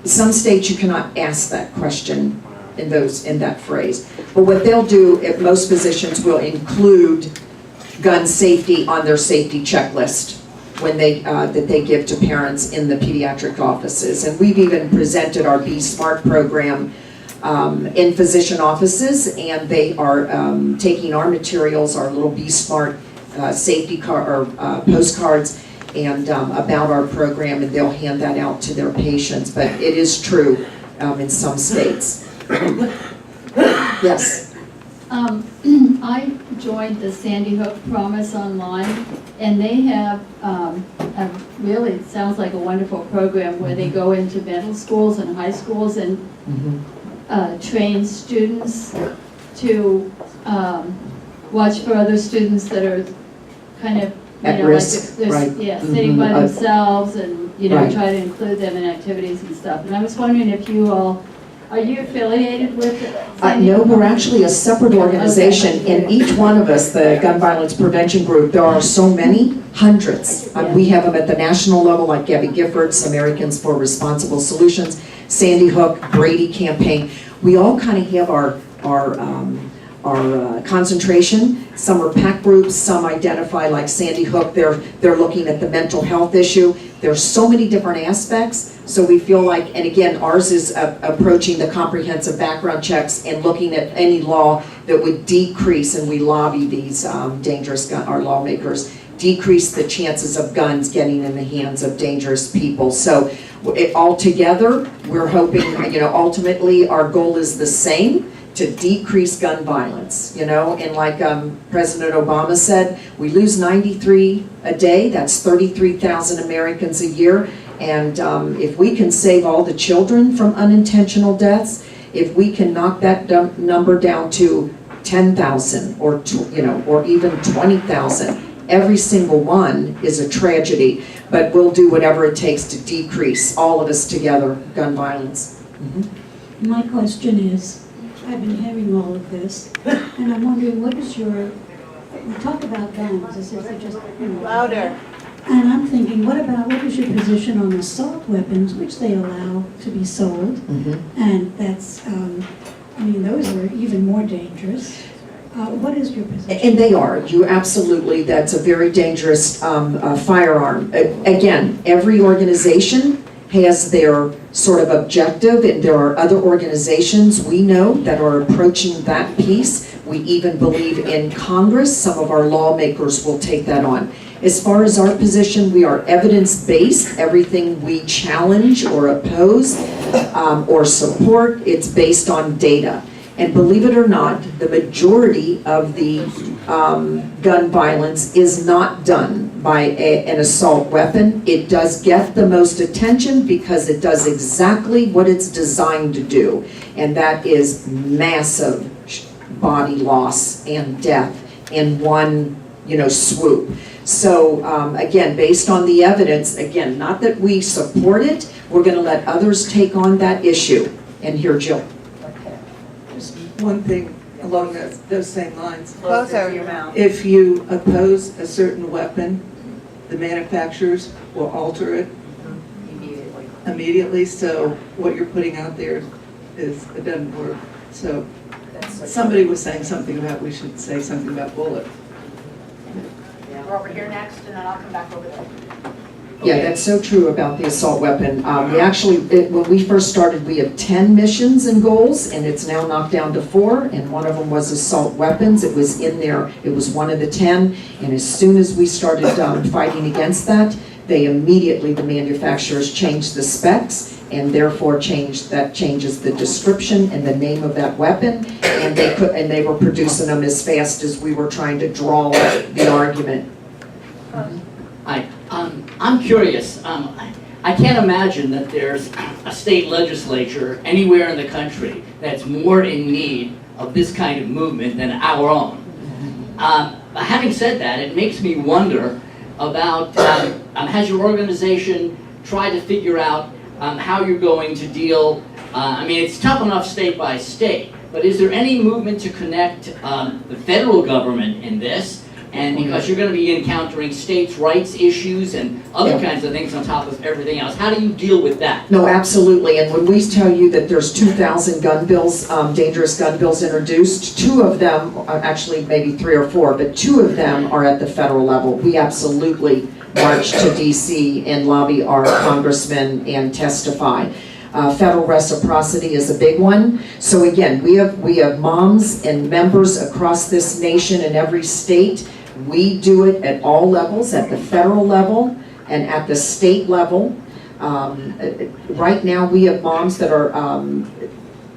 Some states you cannot ask that question in that phrase. But what they'll do, most physicians will include gun safety on their safety checklist when that they give to parents in the pediatric offices. And we've even presented our Be Smart program in physician offices, and they are taking our materials, our little Be Smart safety postcards, and about our program, and they'll hand that out to their patients. But it is true in some states. Yes. I joined the Sandy Hook Promise Online, and they have really, it sounds like a wonderful program where they go into middle schools and high schools and train students to watch for other students that are kind of, at risk, like right. Yeah, sitting by themselves, and right. try to include them in activities and stuff. And I was wondering if you all, are you affiliated with No, we're actually a separate organization. Okay. In each one of us, the Gun Violence Prevention Group, there are so many, hundreds. We have them at the national level, like Gabby Giffords, Americans for Responsible Solutions, Sandy Hook, Brady Campaign. We all kind of have our concentration. Some are PAC groups, some identify like Sandy Hook, they're looking at the mental health issue. There's so many different aspects, so we feel like, and again, ours is approaching the comprehensive background checks and looking at any law that would decrease, and we lobby these dangerous gun, our lawmakers, decrease the chances of guns getting in the hands of dangerous people. So altogether, we're hoping, ultimately our goal is the same, to decrease gun violence, and like President Obama said, we lose 93 a day, that's 33,000 Americans a year, and if we can save all the children from unintentional deaths, if we can knock that number down to 10,000 or or even 20,000, every single one is a tragedy, but we'll do whatever it takes to decrease, all of us together, gun violence. Mm-hmm. My question is, I've been hearing all of this, and I'm wondering, what is your, we talk about guns as if they're just, Louder. And I'm thinking, what is your position on assault weapons, which they allow to be sold? Mm-hmm. And that's, those are even more dangerous. What is your position? And they are, that's a very dangerous firearm. Again, every organization has their sort of objective, and there are other organizations we know that are approaching that piece. We even believe in Congress, some of our lawmakers will take that on. As far as our position, we are evidence-based. Everything we challenge or oppose or support, it's based on data. And believe it or not, the majority of the gun violence is not done by an assault weapon. It does get the most attention because it does exactly what it's designed to do, and that is massive body loss and death in one, swoop. So again, based on the evidence, again, not that we support it, we're going to let others take on that issue. And here, Jill. One thing along those same lines. Closer your mouth. If you oppose a certain weapon, the manufacturers will alter it immediately. So what you're putting out there it doesn't work. So somebody was saying something about we should say something about bullet. We're over here next, and then I'll come back over there. Yeah, that's so true about the assault weapon. We actually, when we first started, we had 10 missions and goals, and it's now knocked down to 4, and one of them was assault weapons. It was in there, it was one of the 10, and as soon as we started fighting against that, the manufacturers changed the specs, and therefore changes the description and the name of that weapon, and they were producing them as fast as we were trying to draw the argument. Hi, I'm curious. I can't imagine that there's a state legislature anywhere in the country that's more in need of this kind of movement than our own. Having said that, it makes me wonder about, has your organization tried to figure out how you're going to deal, it's tough enough state by state, but is there any movement to connect the federal government in this? And because you're going to be encountering states' rights issues and other kinds of things on top of everything else, how do you deal with that? No, absolutely. And when we tell you that there's 2,000 gun bills, dangerous gun bills introduced, 2 of them, actually maybe 3 or 4, but 2 of them are at the federal level. We absolutely march to DC and lobby our congressmen and testify. Federal reciprocity is a big one. So again, we have moms and members across this nation in every state. We do it at all levels, at the federal level and at the state level. Right now we have moms that are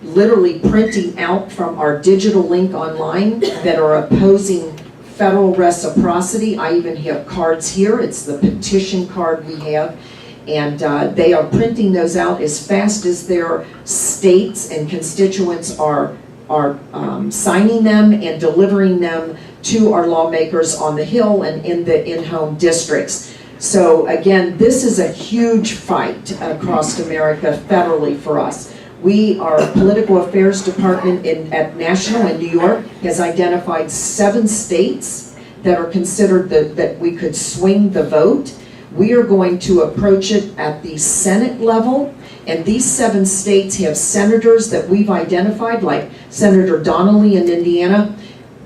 literally printing out from our digital link online that are opposing federal reciprocity. I even have cards here. It's the petition card we have. And they are printing those out as fast as their states and constituents are signing them and delivering them to our lawmakers on the Hill and in the in-home districts. So again, this is a huge fight across America federally for us. Our political affairs department at National in New York has identified 7 states that are considered that we could swing the vote. We are going to approach it at the Senate level, And these 7 states have senators that we've identified, like Senator Donnelly in Indiana,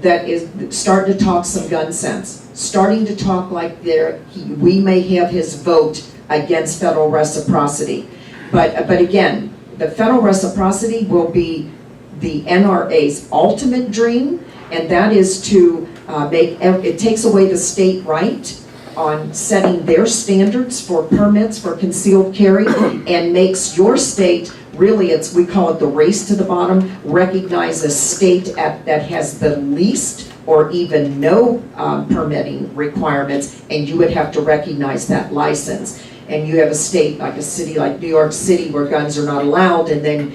that is starting to talk some gun sense, starting to talk like we may have his vote against federal reciprocity. But again, the federal reciprocity will be the NRA's ultimate dream, and that is to it takes away the state right on setting their standards for permits for concealed carry and makes your state, really we call it the race to the bottom, recognize a state that has the least or even no permitting requirements, and you would have to recognize that license. And you have a state, like a city like New York City, where guns are not allowed, and then,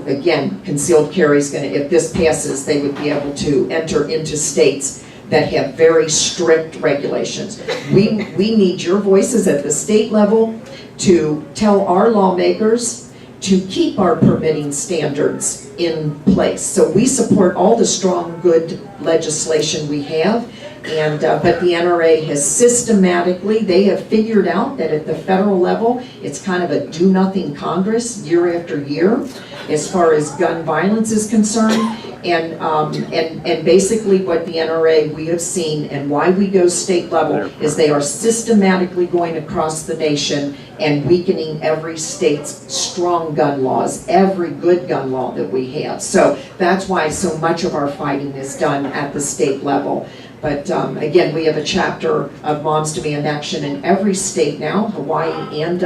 again, concealed carry is going to, if this passes, they would be able to enter into states that have very strict regulations. We need your voices at the state level to tell our lawmakers to keep our permitting standards in place. So we support all the strong, good legislation we have. But the NRA has systematically, they have figured out that at the federal level, it's kind of a do-nothing Congress year after year as far as gun violence is concerned. And basically what the NRA, we have seen, and why we go state level, is they are systematically going across the nation and weakening every state's strong gun laws, every good gun law that we have. So that's why so much of our fighting is done at the state level. But again, we have a chapter of Moms Demand Action in every state now, Hawaii and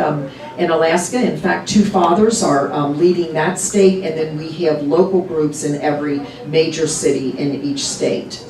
Alaska. In fact, 2 fathers are leading that state, and then we have local groups in every major city in each state.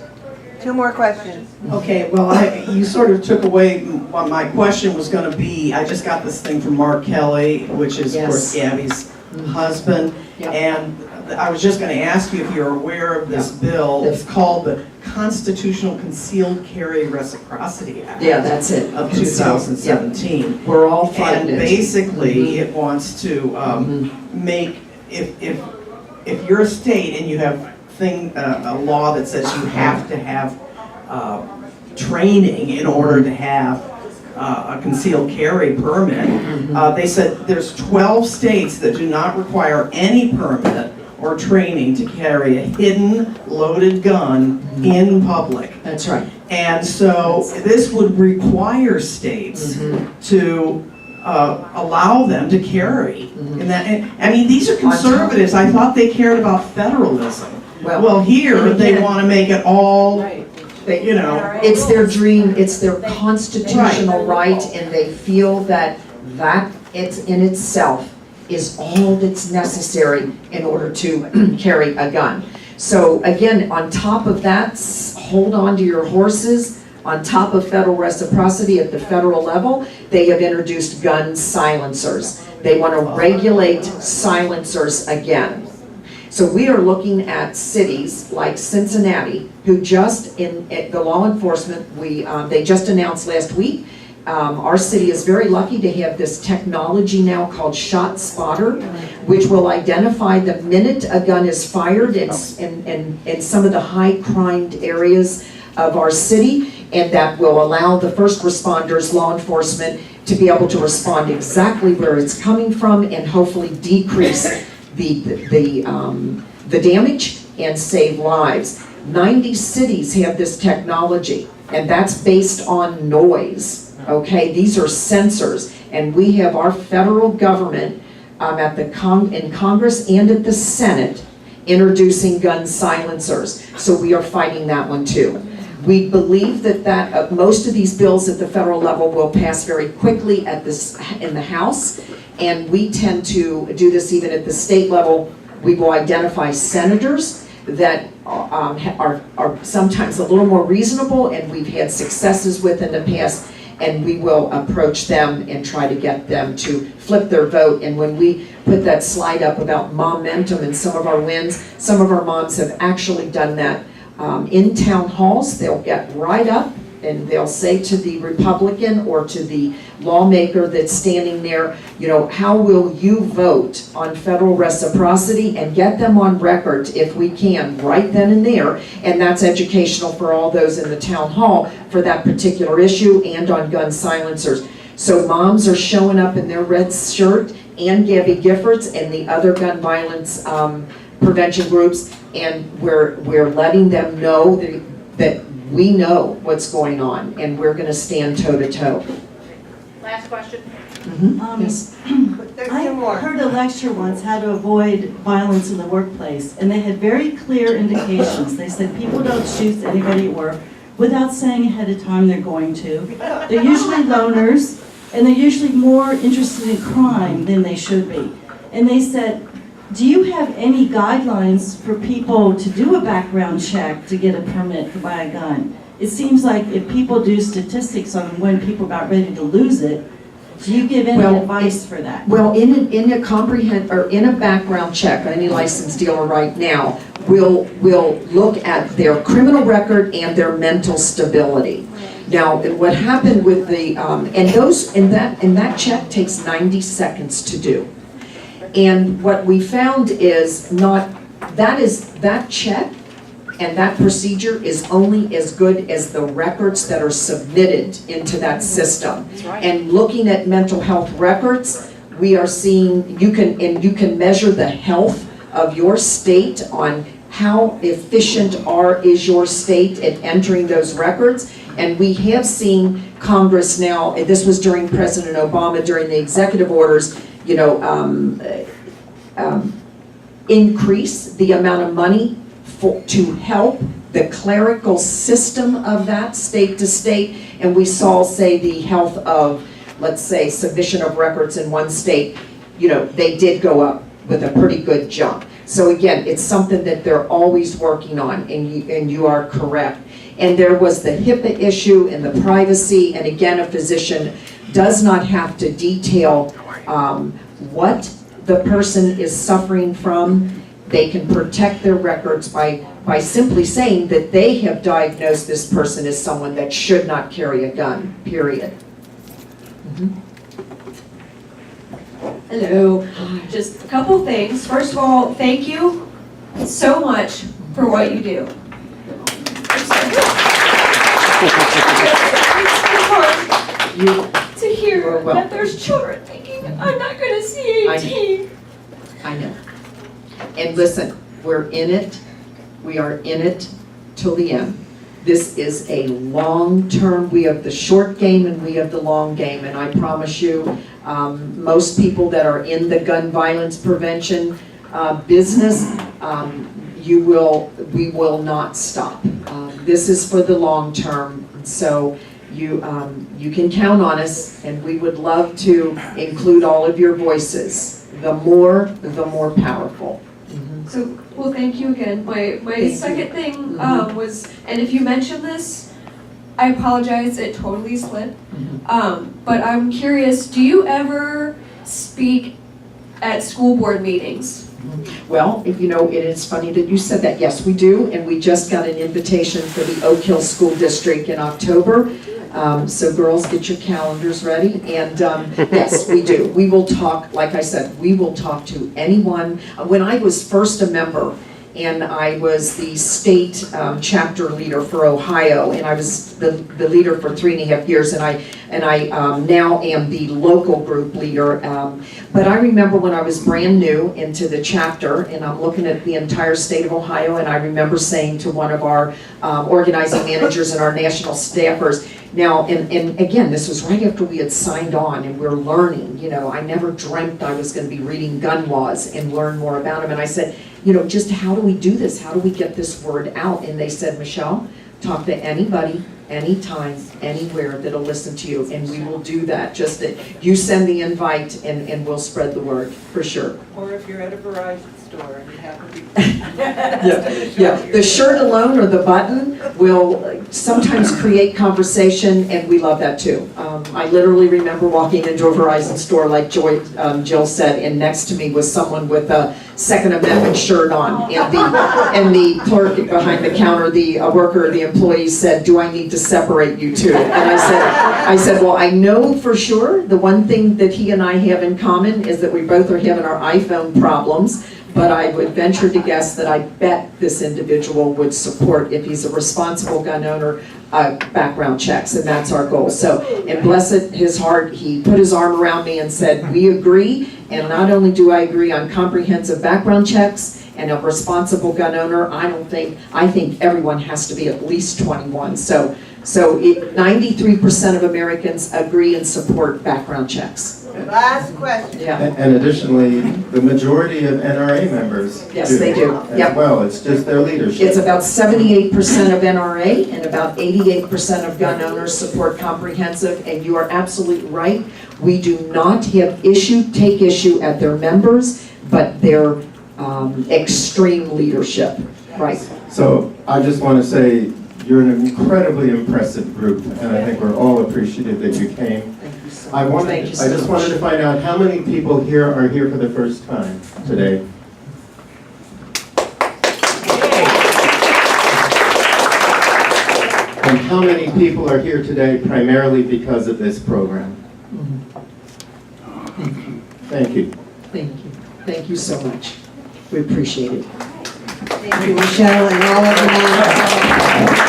2 more questions. Okay, well, you sort of took away what my question was going to be. I just got this thing from Mark Kelly, which is, of course, Gabby's husband. Yep. And I was just going to ask you if you're aware of this bill. It's called the Constitutional Concealed Carry Reciprocity Act. Yeah, that's it. Of 2017. Yep. We're all fighting And basically, it wants to make, if you're a state and you have a law that says you have to have training in order to have a concealed carry permit, they said there's 12 states that do not require any permit or training to carry a hidden loaded gun in public. That's right. And so this would require states to allow them to carry. And I mean, these are conservatives. I thought they cared about federalism. Well, here they want to make it all, It's their dream, it's their constitutional right, and they feel that it's in itself is all that's necessary in order to carry a gun. So again, on top of that, hold on to your horses. On top of federal reciprocity at the federal level, they have introduced gun silencers. They want to regulate silencers again. So we are looking at cities like Cincinnati, who just in the law enforcement, they just announced last week, our city is very lucky to have this technology now called Shot Spotter, which will identify the minute a gun is fired in some of the high crime areas of our city, and that will allow the first responders, law enforcement, to be able to respond exactly where it's coming from and hopefully decrease the damage and save lives. 90 cities have this technology, and that's based on noise. Okay, these are sensors, and we have our federal government in Congress and at the Senate introducing gun silencers. So we are fighting that one too. We believe that most of these bills at the federal level will pass very quickly in the House, and we tend to do this even at the state level. We will identify senators that are sometimes a little more reasonable, and we've had successes with in the past, and we will approach them and try to get them to flip their vote. And when we put that slide up about momentum and some of our wins, some of our moms have actually done that in town halls. They'll get right up and they'll say to the Republican or to the lawmaker that's standing there, how will you vote on federal reciprocity, and get them on record if we can right then and there. And that's educational for all those in the town hall for that particular issue and on gun silencers. So moms are showing up in their red shirt and Gabby Giffords and the other gun violence prevention groups, and we're letting them know that we know what's going on, and we're going to stand toe to toe. Last question. Yes. I heard a lecture once, how to avoid violence in the workplace, and they had very clear indications. They said people don't shoot anybody at work without saying ahead of time they're going to. They're usually loners, and they're usually more interested in crime than they should be. And they said, do you have any guidelines for people to do a background check to get a permit to buy a gun? It seems like if people do statistics on when people got ready to lose it, do you give any advice for that? Well, in a background check, any licensed dealer right now will look at their criminal record and their mental stability. Now, what happened with the and that check takes 90 seconds to do. And what we found is that check and that procedure is only as good as the records that are submitted into that system. And looking at mental health records, we are seeing, you can measure the health of your state on how efficient is your state at entering those records. And we have seen Congress now, this was during President Obama, during the executive orders, increase the amount of money to help the clerical system of that state to state. And we saw, say, the health of, let's say, submission of records in one state, they did go up with a pretty good jump. So again, it's something that they're always working on, and you are correct. And there was the HIPAA issue and the privacy, and again, a physician does not have to detail what the person is suffering from. They can protect their records by simply saying that they have diagnosed this person as someone that should not carry a gun, period. Hello. Just a couple things. First of all, thank you so much for what you do. To hear that there's children thinking, I'm not going to see 18. I know. And listen, we're in it. We are in it till the end. This is a long-term, we have the short game and we have the long game. And I promise you, most people that are in the gun violence prevention business, we will not stop. This is for the long term. So you can count on us, and we would love to include all of your voices. The more powerful. So, well, thank you again. My second thing was, and if you mentioned this, I apologize, it totally slipped. But I'm curious, do you ever speak at school board meetings? Well, it is funny that you said that. Yes, we do, and we just got an invitation for the Oak Hill School District in October. So girls, get your calendars ready, and yes, we do. We will talk, like I said, we will talk to anyone. When I was first a member, and I was the state chapter leader for Ohio, and I was the leader for 3.5 years, and I now am the local group leader. But I remember when I was brand new into the chapter, and I'm looking at the entire state of Ohio, and I remember saying to one of our organizing managers and our national staffers, now, and again, this was right after we had signed on and we're learning, I never dreamt I was going to be reading gun laws and learn more about them. And I said, just how do we do this? How do we get this word out? And they said, Michelle, talk to anybody, anytime, anywhere that'll listen to you, and we will do that. Just that you send the invite and we'll spread the word, for sure. Or if you're at a Verizon store and you happen to be... Yeah, the shirt alone or the button will sometimes create conversation, and we love that too. I literally remember walking into a Verizon store, like Jill said, and next to me was someone with a Second Amendment shirt on, and the clerk behind the counter, the worker, the employee said, "Do I need to separate you two?" And I said, well, I know for sure the one thing that he and I have in common is that we both are having our iPhone problems. But I would venture to guess that I bet this individual would support, if he's a responsible gun owner, background checks, and that's our goal. So, and bless his heart, he put his arm around me and said, we agree, And not only do I agree on comprehensive background checks and a responsible gun owner, I think everyone has to be at least 21. So 93% of Americans agree and support background checks. Last question. Yeah. And additionally, the majority of NRA members Yes, they do. as Yep. well. It's just their leadership. It's about 78% of NRA and about 88% of gun owners support comprehensive, and you are absolutely right. We do not take issue at their members, but their extreme leadership, right? So I just want to say you're an incredibly impressive group, and I think we're all appreciative that you came. I just wanted to find out how many people here are here for the first time today. And how many people are here today primarily because of this program? Thank you. Thank you. Thank you so much. We appreciate it. Thank you, Michelle, and all of them.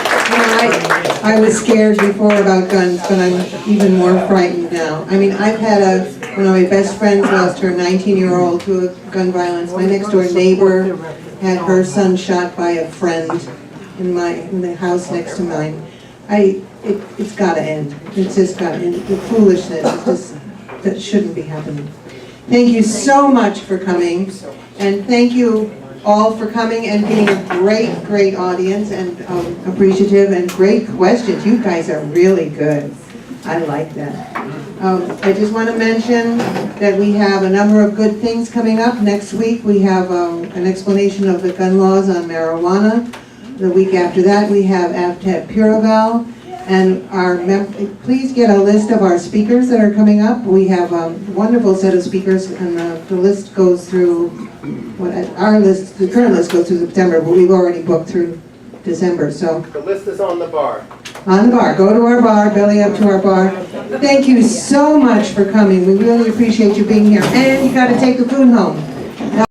I was scared before about guns, but I'm even more frightened now. I mean, I've had one of my best friends lost her 19-year-old to a gun violence. My next door neighbor had her son shot by a friend in the house next to mine. It's gotta end. It's just gotta end. The foolishness, that shouldn't be happening. Thank you so much for coming, and thank you all for coming and being a great audience, and appreciative, and great questions. You guys are really good. I like that. I just want to mention that we have a number of good things coming up. Next week we have an explanation of the gun laws on marijuana. The week after that we have AVTEP Puraval. And please get a list of our speakers that are coming up. We have a wonderful set of speakers, and the list goes through, the current list goes through September, but we've already booked through December, so. The list is on the bar. On the bar, go to our bar, belly up to our bar. Thank you so much for coming. We really appreciate you being here. And you gotta take the food home.